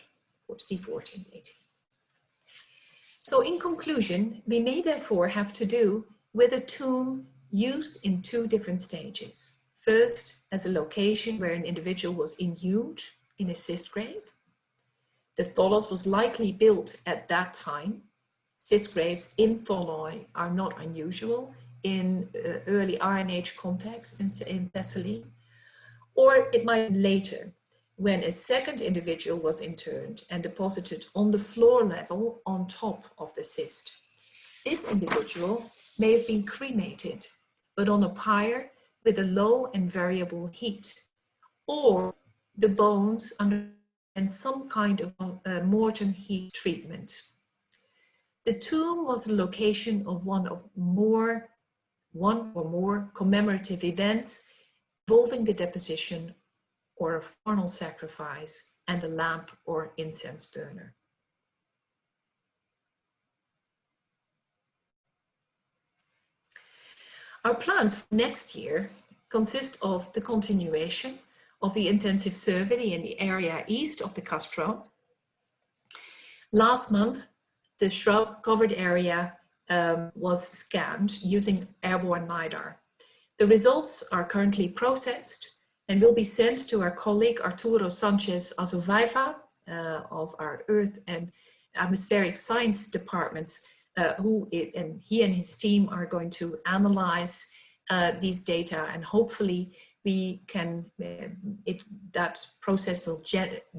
for C14 dating. So in conclusion, we may therefore have to do with a tomb used in 2 different stages. First, as a location where an individual was inhumed in a cyst grave. The tholos was likely built at that time. Cyst graves in tholoi are not unusual in early Iron Age contexts in Thessaly. Or it might be later, when a second individual was interned and deposited on the floor level on top of the cyst. This individual may have been cremated, but on a pyre with a low and variable heat, or the bones underwent some kind of mortem heat treatment. The tomb was the location of one or more commemorative events involving the deposition or a formal sacrifice and a lamp or incense burner. Our plans for next year consist of the continuation of the intensive survey in the area east of the Castro. Last month, the shrub covered area was scanned using airborne LiDAR. The results are currently processed and will be sent to our colleague Arturo Sanchez Azovaiva of our Earth and Atmospheric Science departments, he and his team are going to analyze these data and hopefully we can, that process will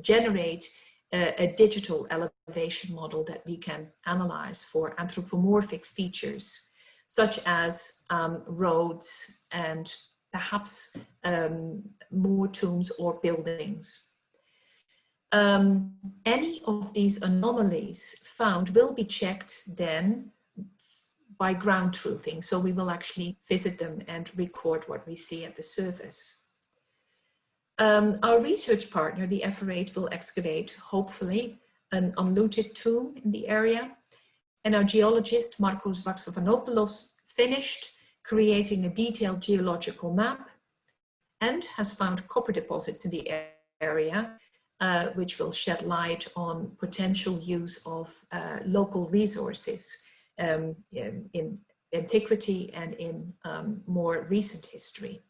generate a digital elevation model that we can analyze for anthropomorphic features, such as roads and perhaps more tombs or buildings. Any of these anomalies found will be checked then by ground truthing. So we will actually visit them and record what we see at the surface. Our research partner, the F8, will excavate, hopefully, an unlooted tomb in the area. And our geologist, Markos Vaxovanopoulos, finished creating a detailed geological map and has found copper deposits in the area, which will shed light on potential use of local resources in antiquity and in more recent history.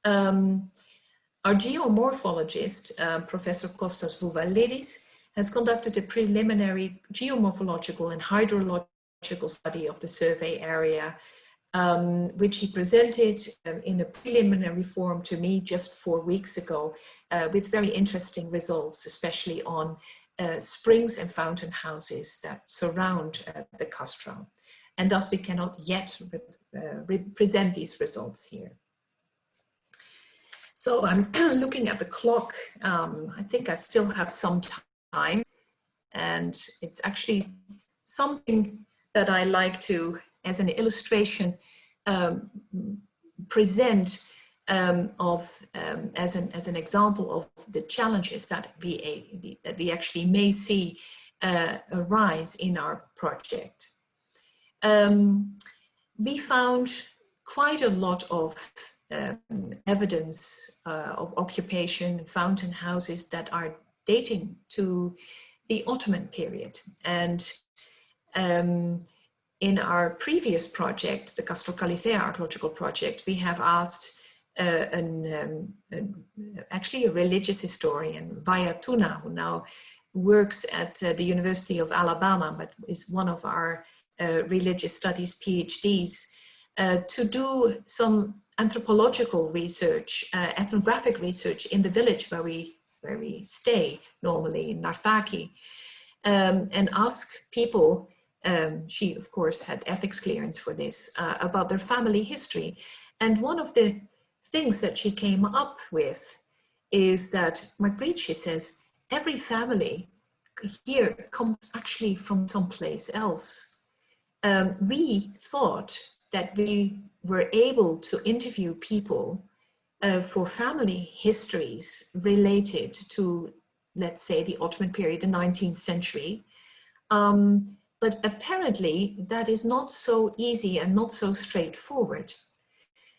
Our geomorphologist, Professor Kostas Vouvalidis, has conducted a preliminary geomorphological and hydrological study of the survey area, which he presented in a preliminary form to me just 4 weeks ago, with very interesting results, especially on springs and fountain houses that surround the castrum. And thus we cannot yet present these results here. So I'm looking at the clock. I think I still have some time, and it's actually something that I like to, as an illustration, present as an example of the challenges that we actually may see arise in our project. We found quite a lot of evidence of occupation, fountain houses that are dating to the Ottoman period. And in our previous project, the Castro-Callithea archaeological project, we have asked actually a religious historian, Vayatuna, who now works at the University of Alabama, but is one of our religious studies PhDs, to do some anthropological research, ethnographic research in the village where we stay normally in Narthaki, and ask people, she of course had ethics clearance for this, about their family history. And one of the things that she came up with is that, Margriet, she says, every family here comes actually from someplace else. We thought that we were able to interview people for family histories related to, let's say, the Ottoman period, the 19th century. But apparently that is not so easy and not so straightforward.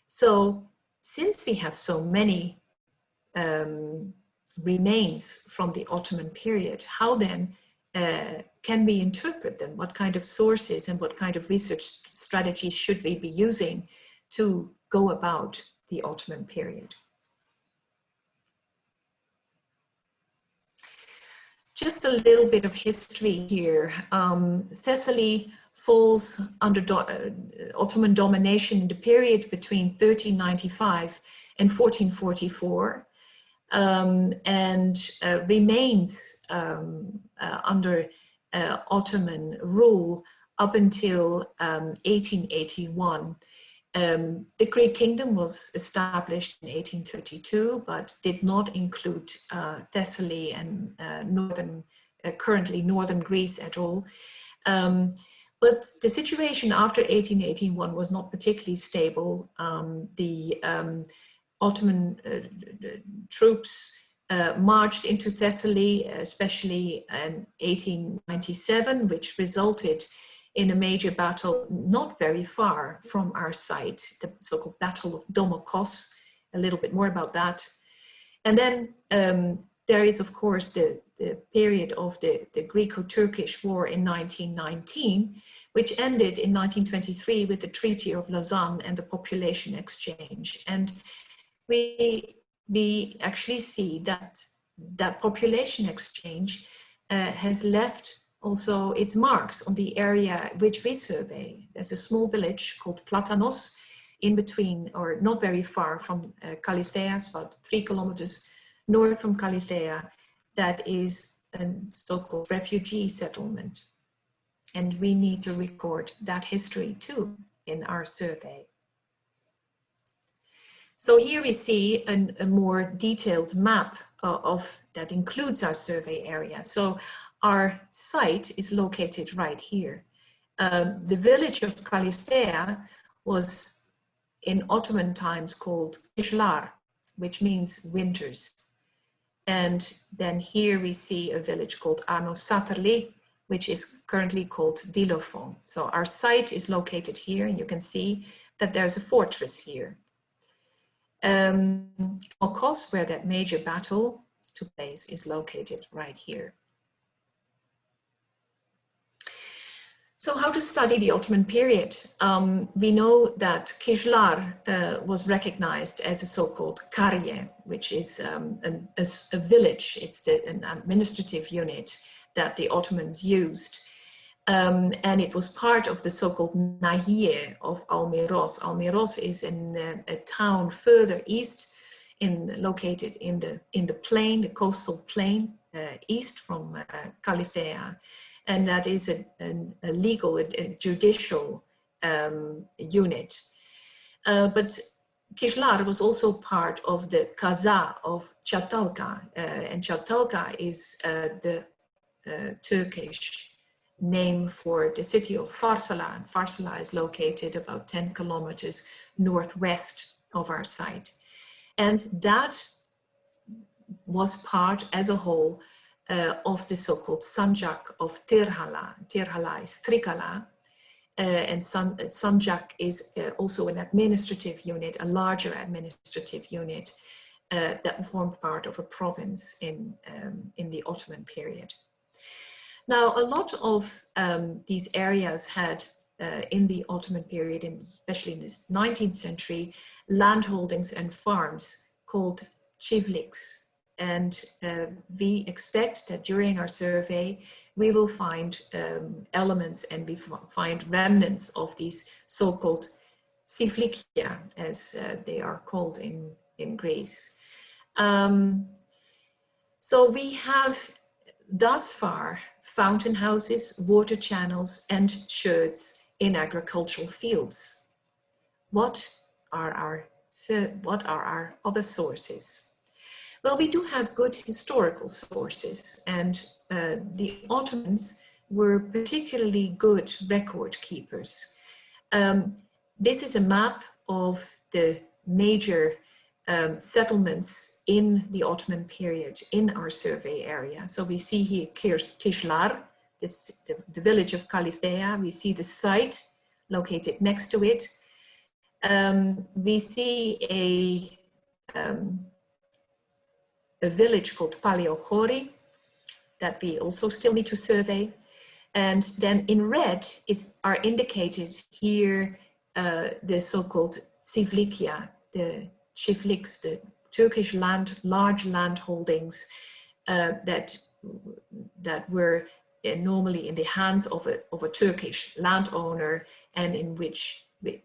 So since we have so many remains from the Ottoman period, how then can we interpret them? What kind of sources and what kind of research strategies should we be using to go about the Ottoman period? Just a little bit of history here. Thessaly falls under Ottoman domination in the period between 1395 and 1444, and remains under Ottoman rule up until 1881. The Greek kingdom was established in 1832, but did not include Thessaly and currently northern Greece at all. But the situation after 1881 was not particularly stable. The Ottoman troops marched into Thessaly, especially in 1897, which resulted in a major battle not very far from our site, the so-called Battle of Domokos. A little bit more about that. And then there is, of course, the period of the Greco-Turkish War in 1919, which ended in 1923 with the Treaty of Lausanne and the population exchange. And we actually see that that population exchange has left also its marks on the area which we survey. There's a small village called Platanos in between, or not very far from Kalithea, about 3 kilometers north from Kalithea, that is a so-called refugee settlement. And we need to record that history too in our survey. So here we see a more detailed map of that includes our survey area. So our site is located right here. The village of Kalithea was in Ottoman times called Keslar, which means winters. And then here we see a village called Anosatterli, which is currently called Dilofon. So our site is located here, and you can see that there's a fortress here. Okos, where that major battle took place, is located right here. So how to study the Ottoman period? We know that Keslar was recognized as a so-called Karye, which is a village. It's an administrative unit that the Ottomans used. And it was part of the so-called Nahiye of Almiros. Almiros is in a town further east, located in the plain, the coastal plain, east from Kalithea. And that is a legal, a judicial unit. But Keslar was also part of the Kaza of Çatalca. And Çatalca is the Turkish name for the city of Farsala. And Farsala is located about 10 kilometers northwest of our site. And that was part as a whole of the so-called Sanjak of Tirhala. Tirhala is Trikala, and Sanjak is also an administrative unit, a larger administrative unit that formed part of a province in the Ottoman period. Now, a lot of these areas had, in the Ottoman period, and especially in this 19th century, landholdings and farms called çiftliks. And we expect that during our survey, we will find elements and we find remnants of these so-called çiftlikia, as they are called in Greece. So we have thus far fountain houses, water channels, and sherds in agricultural fields. What are our other sources? Well, we do have good historical sources, and the Ottomans were particularly good record keepers. This is a map of the major settlements in the Ottoman period in our survey area. So we see here Keslar, the village of Kalithea. We see the site located next to it. We see a village called Paleochori that we also still need to survey. And then in red are indicated here the so-called çiftlikia, the çiftliks, the Turkish large land holdings that were normally in the hands of a Turkish landowner, and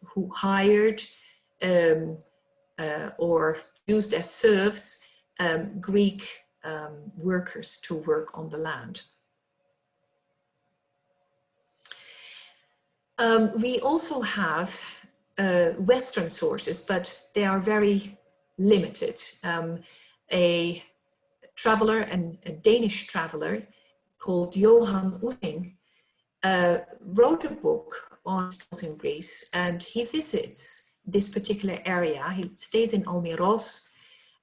who hired or used as serfs Greek workers to work on the land. We also have Western sources, but they are very limited. A traveler, a Danish traveler called Johan Ussing wrote a book on skulls in Greece, and he visits this particular area. He stays in Almiros,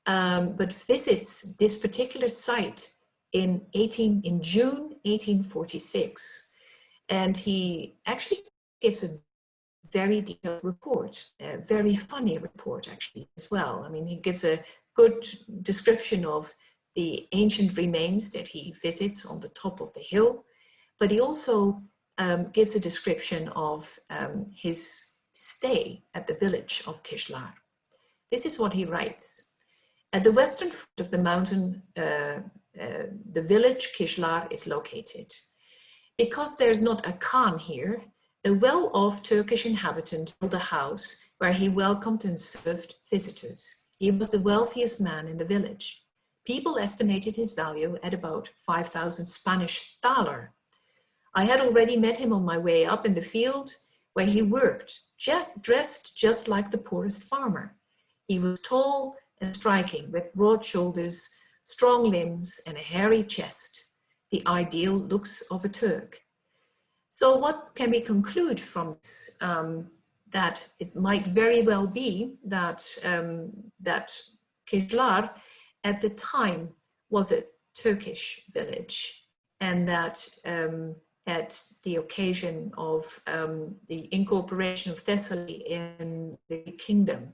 but visits this particular site in June 1846. And he actually gives a very detailed report, a very funny report actually as well. I mean, he gives a good description of the ancient remains that he visits on the top of the hill, but he also gives a description of his stay at the village of Keslar. This is what he writes. At the western foot of the mountain, the village Keslar is located. Because there's not a Khan here, A well-off Turkish inhabitant built a house where he welcomed and served visitors. He was the wealthiest man in the village. People estimated his value at about 5,000 Spanish thaler. I had already met him on my way up in the field where he worked, dressed just like the poorest farmer. He was tall and striking, with broad shoulders, strong limbs, and a hairy chest, the ideal looks of a Turk. So what can we conclude from this? That it might very well be that, that Keslar at the time was a Turkish village, and that at the occasion of the incorporation of Thessaly in the kingdom,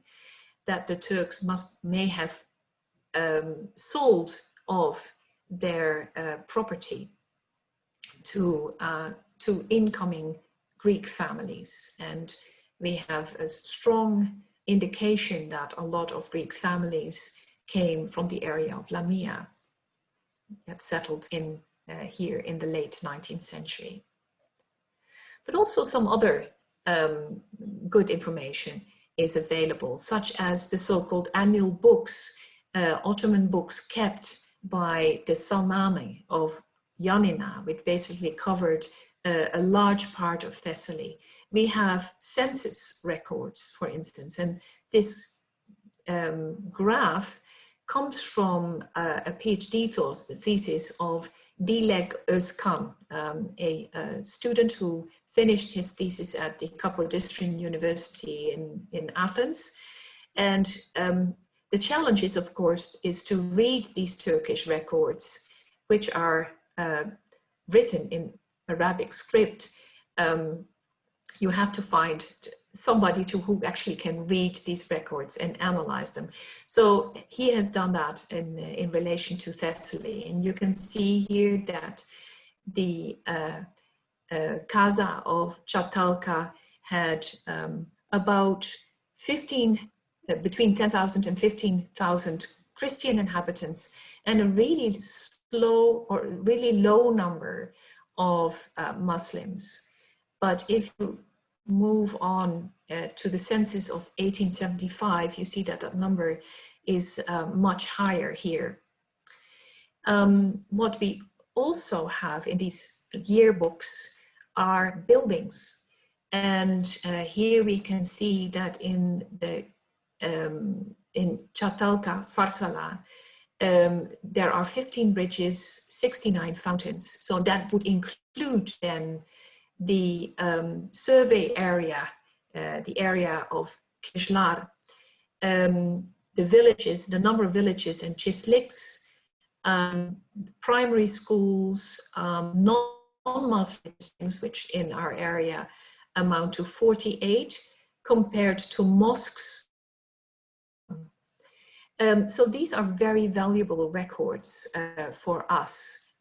that the Turks may have sold off their property to incoming Greek families. And we have a strong indication that a lot of Greek families came from the area of Lamia, that settled in here in the late 19th century. But also some other good information is available, such as the so-called annual books, Ottoman books kept by the Salnami of Yanina, which basically covered a large part of Thessaly. We have census records, for instance, and this graph comes from a PhD thesis of Dilek Özkan, a student who finished his thesis at the Kapodistrian University in Athens. And the challenge is, of course, is to read these Turkish records, which are written in Arabic script. You have to find somebody who actually can read these records and analyze them. So he has done that in relation to Thessaly. And you can see here that the Kaza of Çatalca had about between 10,000 and 15,000 Christian inhabitants, and a really slow or really low number of Muslims. But if you move on to the census of 1875, you see that that number is much higher here. What we also have in these yearbooks are buildings. And here we can see that in Çatalca, Farsala, there are 15 bridges, 69 fountains. So that would include then the survey area, the area of Keslar, the villages, the number of villages and çiftliks, primary schools, non-Muslim things, which in our area amount to 48, compared to mosques. So these are very valuable records for us.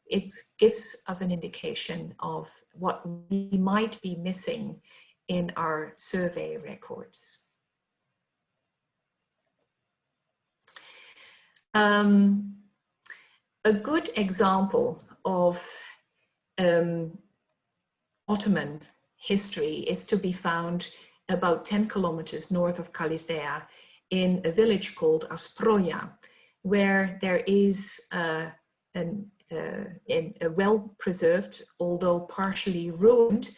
It gives us an indication of what we might be missing in our survey records. A good example of Ottoman history is to be found about 10 kilometers north of Kalithea in a village called Asproya, where there is a well-preserved, although partially ruined,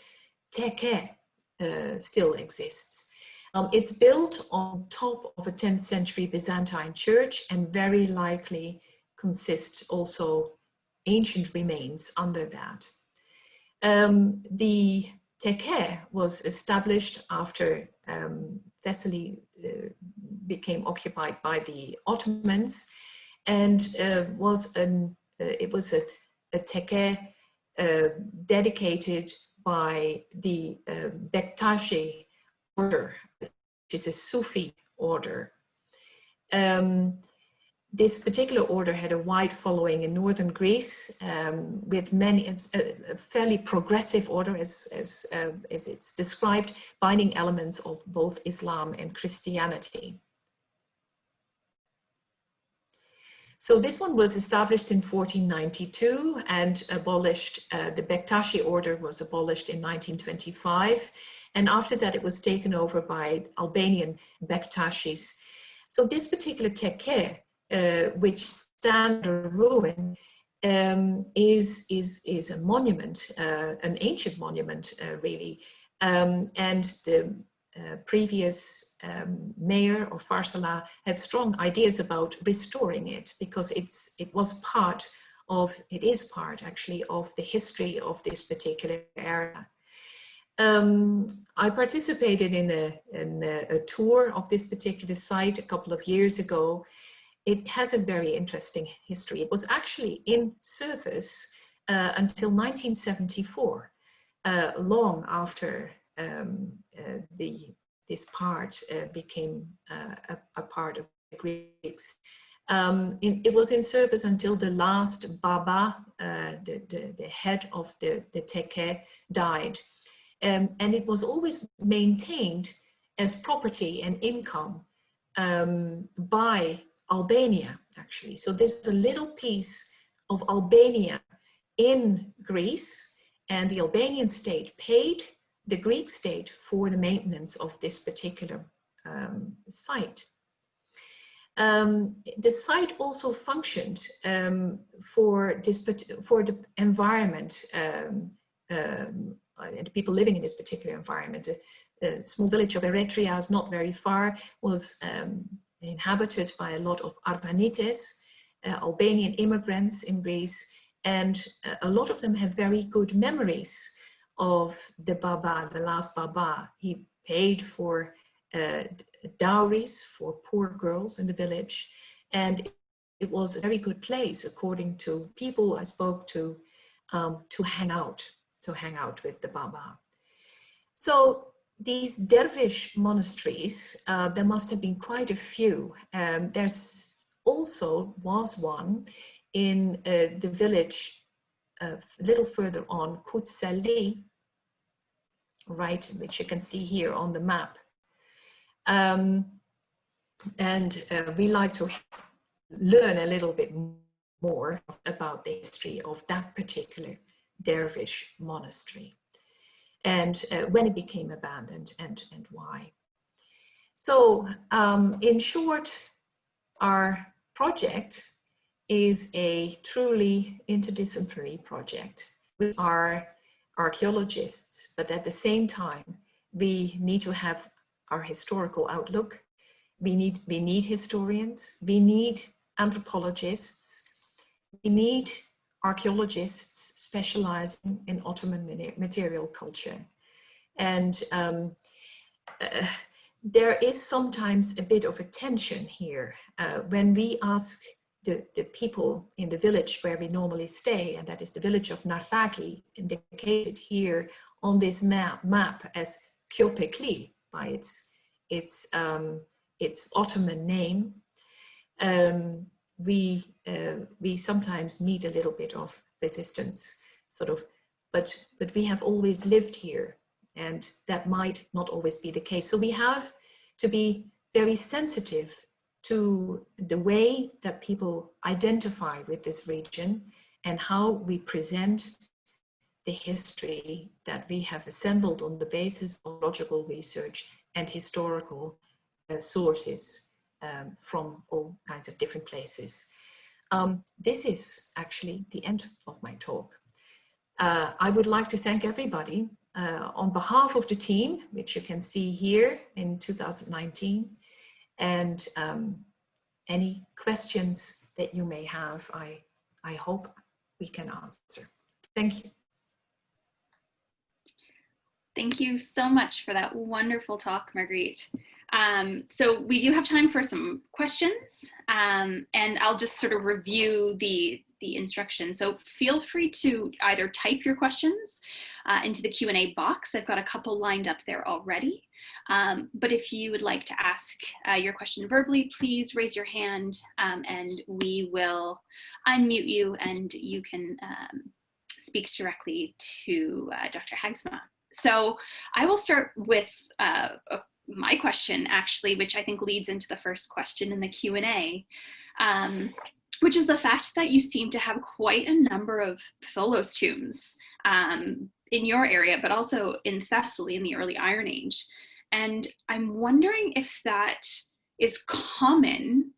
teke still exists. It's built on top of a 10th century Byzantine church and very likely consists also ancient remains under that. The teke was established after Thessaly became occupied by the Ottomans, and it was a teke dedicated by the Bektashi order, which is a Sufi order. This particular order had a wide following in northern Greece, with many, a fairly progressive order as it's described, binding elements of both Islam and Christianity. So this one was established in 1492 and abolished, the Bektashi order was abolished in 1925. And after that, it was taken over by Albanian Bektashis. So this particular tekke, which stands a ruin, is a monument, an ancient monument, really. And the previous mayor of Farsala had strong ideas about restoring it, because it is part actually of the history of this particular area. I participated in a tour of this particular site a couple of years ago. It has a very interesting history. It was actually in service until 1974, long after this part became a part of the Greeks. It was in service until the last Baba, the head of the tekke, died. And it was always maintained as property and income by Albania, actually. So there's a little piece of Albania in Greece, and the Albanian state paid the Greek state for the maintenance of this particular site. The site also functioned for the environment, and the people living in this particular environment. A small village of Eretria, is not very far, was inhabited by a lot of Arvanites, Albanian immigrants in Greece, and a lot of them have very good memories of the Baba, the last Baba. He paid for dowries for poor girls in the village, and it was a very good place, according to people I spoke to hang out with the Baba. So these dervish monasteries, there must have been quite a few. There's also was one in the village a little further on, Kutsali, right, which you can see here on the map. We like to learn a little bit more about the history of that particular dervish monastery, and when it became abandoned and why. So in short, our project is a truly interdisciplinary project. We are archaeologists, but at the same time, we need to have our historical outlook. We need historians, we need anthropologists, we need archaeologists specializing in Ottoman material culture. And there is sometimes a bit of a tension here when we ask the people in the village where we normally stay, and that is the village of Narthaki, indicated here on this map as Köpekli by its Ottoman name. We sometimes need a little bit of resistance, sort of, but we have always lived here, and that might not always be the case. So we have to be very sensitive to the way that people identify with this region and how we present the history that we have assembled on the basis of logical research and historical sources from all kinds of different places. This is actually the end of my talk. I would like to thank everybody on behalf of the team, which you can see here in 2019, and any questions that you may have, I hope we can answer. Thank you. Thank you so much for that wonderful talk, Margriet. So we do have time for some questions, and I'll just sort of review the instructions. So feel free to either type your questions into the Q&A box. I've got a couple lined up there already. But if you would like to ask your question verbally, please raise your hand and we will unmute you and you can speak directly to Dr. Hegsma. So I will start with my question, actually, which I think leads into the first question in the Q&A. which is the fact that you seem to have quite a number of Tholos tombs in your area, but also in Thessaly in the early Iron Age. And I'm wondering if that is common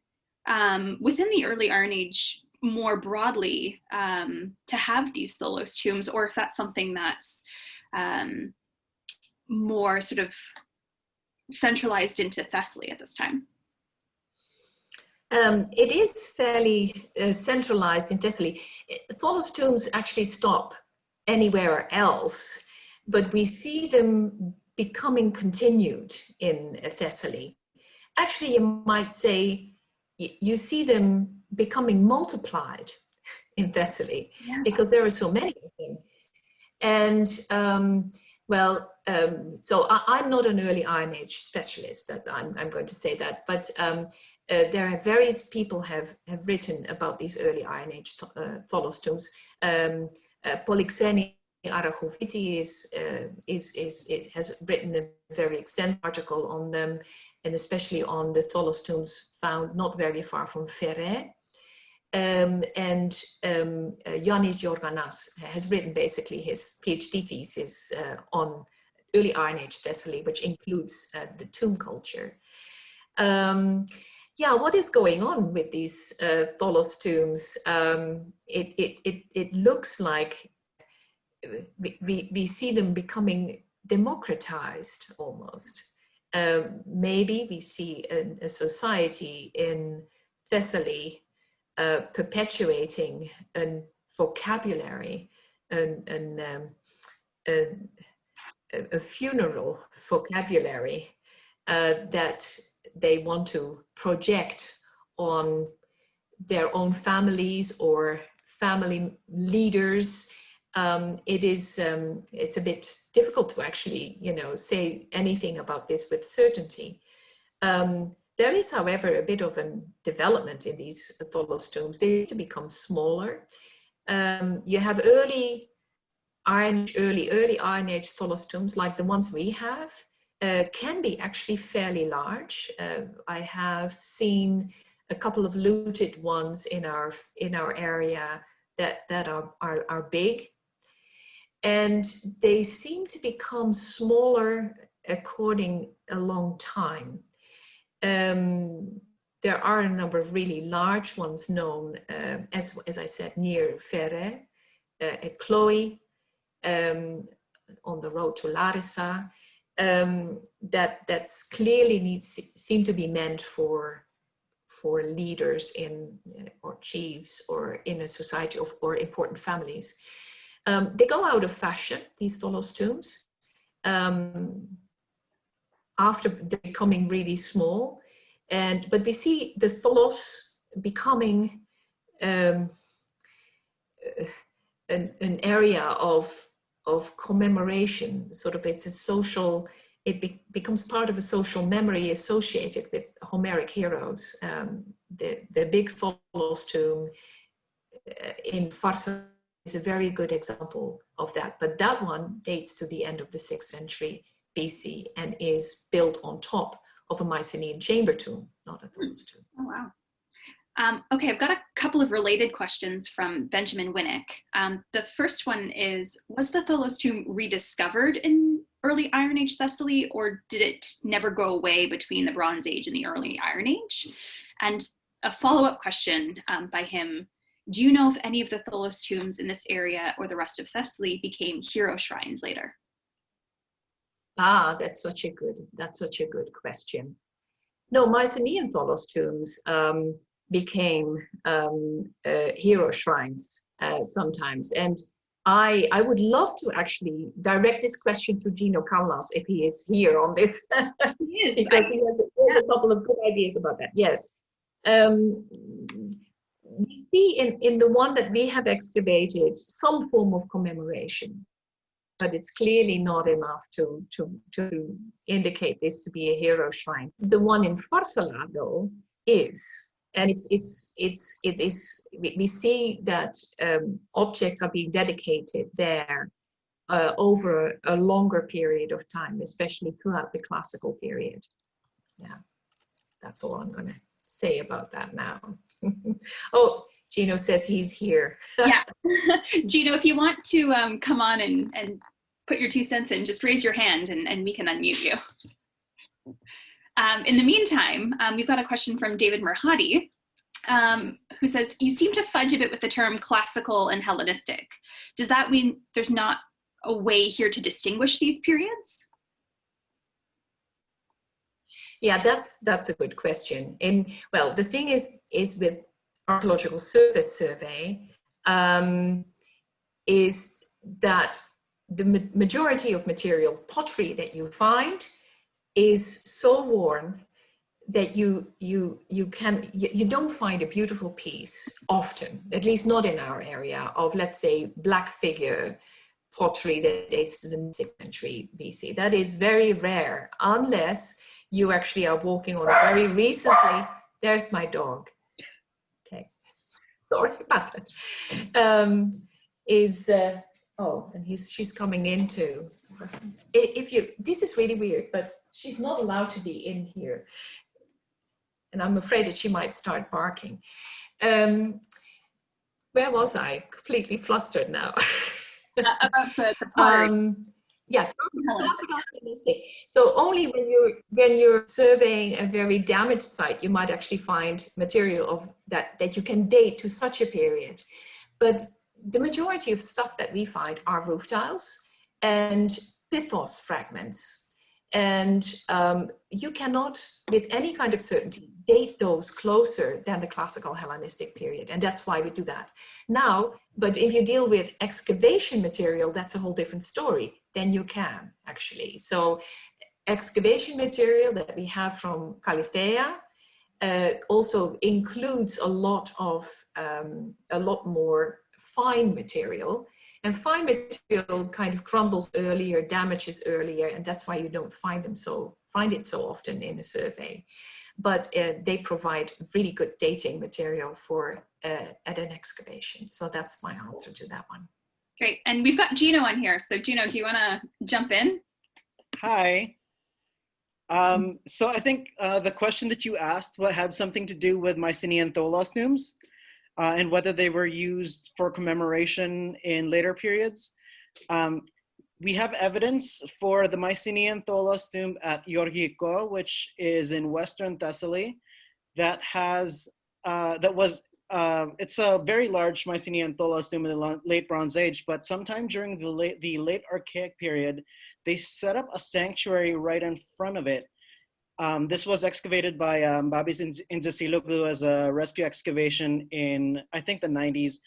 within the early Iron Age more broadly to have these Tholos tombs, or if that's something that's more sort of centralized into Thessaly at this time. It is fairly centralized in Thessaly. Tholos tombs actually stop anywhere else, but we see them becoming continued in Thessaly. Actually, you might say you see them becoming multiplied in Thessaly, yeah, because there are so many of them. And so I'm not an early Iron Age specialist, I'm going to say that, but there are various people have written about these early Iron Age Tholos tombs. Polixeni Arachuviti has written a very extensive article on them, and especially on the Tholos tombs found not very far from Ferre. And Yannis Yorganas has written basically his PhD thesis on early Iron Age Thessaly, which includes the tomb culture. Yeah, what is going on with these Tholos tombs? It looks like we see them becoming democratized almost. Maybe we see a society in Thessaly perpetuating a vocabulary, a funeral vocabulary that they want to project on their own families or family leaders. It's a bit difficult to actually, say anything about this with certainty. There is, however, a bit of a development in these Tholos tombs. They need to become smaller. You have early Iron Age Tholos tombs, like the ones we have, can be actually fairly large. I have seen a couple of looted ones in our area that are big, and they seem to become smaller according along time. There are a number of really large ones known, as I said, near Ferre, at Chloe, on the road to Larissa, that's clearly seem to be meant for leaders or chiefs or in a society or important families. They go out of fashion, these Tholos tombs, after becoming really small, but we see the Tholos becoming an area of commemoration. Sort of, it's a social. It becomes part of a social memory associated with Homeric heroes. The big Tholos tomb in Pharsalia is a very good example of that. But that one dates to the end of the 6th century BC and is built on top of a Mycenaean chamber tomb, not a Tholos tomb. Oh, wow. Okay, I've got a couple of related questions from Benjamin Winnick. The first one is, was the Tholos tomb rediscovered in early Iron Age Thessaly, or did it never go away between the Bronze Age and the early Iron Age? And a follow-up question by him, do you know if any of the Tholos tombs in this area or the rest of Thessaly became hero shrines later? Ah, that's such a good question. No, Mycenaean Tholos tombs became hero shrines sometimes, and I would love to actually direct this question to Gino Kaunas if he is here on this, because he has a couple of good ideas about that. Yes, we see in the one that we have excavated some form of commemoration, but it's clearly not enough to indicate this to be a hero shrine. The one in Pharsalia, though, is, and we see that objects are being dedicated there over a longer period of time, especially throughout the classical period. Yeah, that's all I'm going to say about that now. Oh, Gino says he's here. Yeah. Gino, if you want to come on and put your 2 cents in, just raise your hand and we can unmute you. In the meantime, we've got a question from David Merhadi, who says, you seem to fudge a bit with the term classical and Hellenistic. Does that mean there's not a way here to distinguish these periods? Yeah, that's a good question. And well, the thing is with archaeological survey, is that the majority of material pottery that you find is so worn that you don't find a beautiful piece often, at least not in our area, of, let's say, black figure pottery that dates to the 6th century BC. That is very rare, unless you actually are walking on a very recently, there's my dog. Okay, sorry about that. Oh, and she's coming in too. This is really weird, but she's not allowed to be in here. And I'm afraid that she might start barking. Where was I? Completely flustered now. About the pottery. Yeah, so only when you're surveying a very damaged site, you might actually find material of that you can date to such a period. But the majority of stuff that we find are roof tiles and pithos fragments. And you cannot, with any kind of certainty, date those closer than the classical Hellenistic period. And that's why we do that. Now, but if you deal with excavation material, that's a whole different story. Then you can, actually. So excavation material that we have from Callithea also includes a lot more fine material. And fine material kind of crumbles earlier, damages earlier, and that's why you don't find it so often in a survey. But they provide really good dating material for at an excavation. So that's my answer to that one. Great, and we've got Gino on here. So Gino, do you want to jump in? Hi. So I think the question that you asked had something to do with Mycenaean Tholas tombs. And whether they were used for commemoration in later periods. We have evidence for the Mycenaean Tholas tomb at Yorgiko, which is in Western Thessaly, that has, it's a very large Mycenaean Tholas tomb in the late Bronze Age, but sometime during the late Archaic period, they set up a sanctuary right in front of it. This was excavated by Babis Inzasiloglu as a rescue excavation in, I think, the 90s.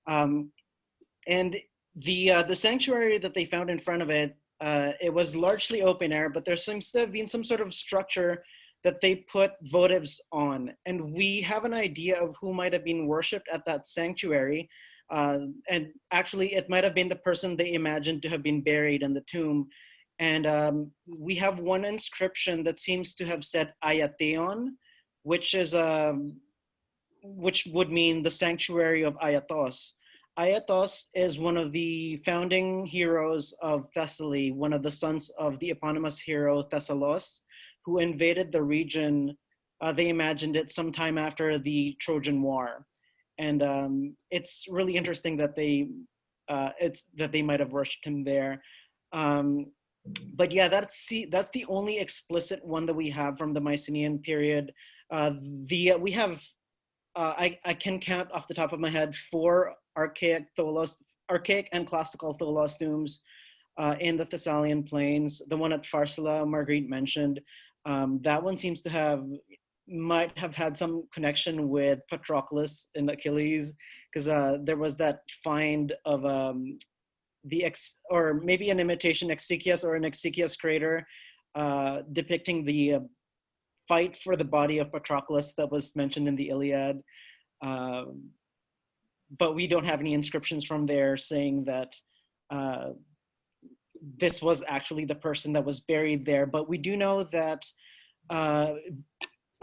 And the sanctuary that they found in front of it, it was largely open air, but there seems to have been some sort of structure that they put votives on. And we have an idea of who might have been worshipped at that sanctuary. And actually, it might have been the person they imagined to have been buried in the tomb. And we have one inscription that seems to have said Ayateon, which would mean the Sanctuary of Ayatos. Ayatos is one of the founding heroes of Thessaly, one of the sons of the eponymous hero Thessalos, who invaded the region. They imagined it sometime after the Trojan War. And it's really interesting that they might have worshipped him there. But yeah, that's the only explicit one that we have from the Mycenaean period. We have, I can count off the top of my head 4 archaic and classical Tholos tombs in the Thessalian plains. The one at Pharsala, Marguerite mentioned, that one seems to might have had some connection with Patroclus and Achilles, because there was that find of or maybe an imitation Exekias or an Exekias crater depicting the fight for the body of Patroclus that was mentioned in the Iliad. But we don't have any inscriptions from there saying that this was actually the person that was buried there. But we do know that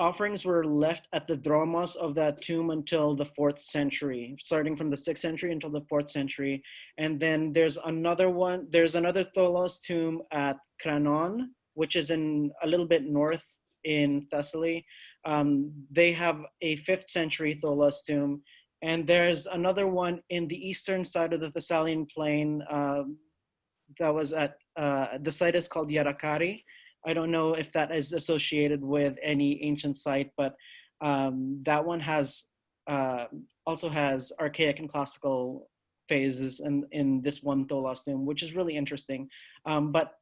offerings were left at the dromos of that tomb until the 4th century, starting from the 6th century until the 4th century. And then there's another Tholos tomb at Kranon, which is a little bit north in Thessaly. They have a 5th century Tholas tomb, and there's another one in the eastern side of the Thessalian plain that was at, the site is called Yarakari. I don't know if that is associated with any ancient site, but that one has also has archaic and classical phases in this one Tholas tomb, which is really interesting. But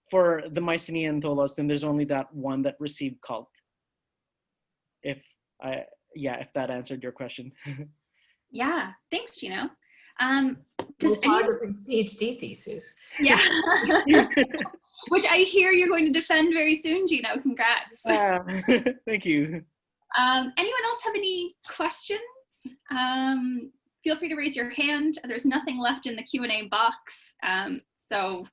for the Mycenaean Tholas tomb, there's only that one that received cult. If that answered your question. Yeah, thanks, Gino. Does part of his PhD thesis. Yeah, which I hear you're going to defend very soon, Gino. Congrats. Thank you. Anyone else have any questions? Feel free to raise your hand. There's nothing left in the Q&A box, so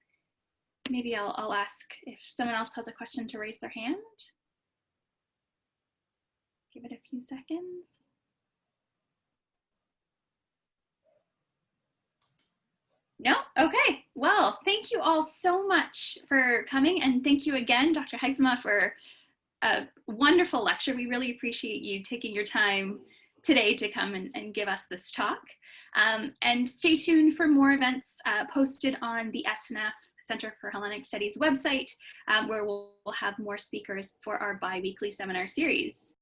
maybe I'll ask if someone else has a question to raise their hand. Give it a few seconds. No? Okay. Well, thank you all so much for coming, and thank you again, Dr. Hegsma, for a wonderful lecture. We really appreciate you taking your time today to come and give us this talk. And stay tuned for more events posted on the SNF Center for Hellenic Studies website, where we'll have more speakers for our bi-weekly seminar series.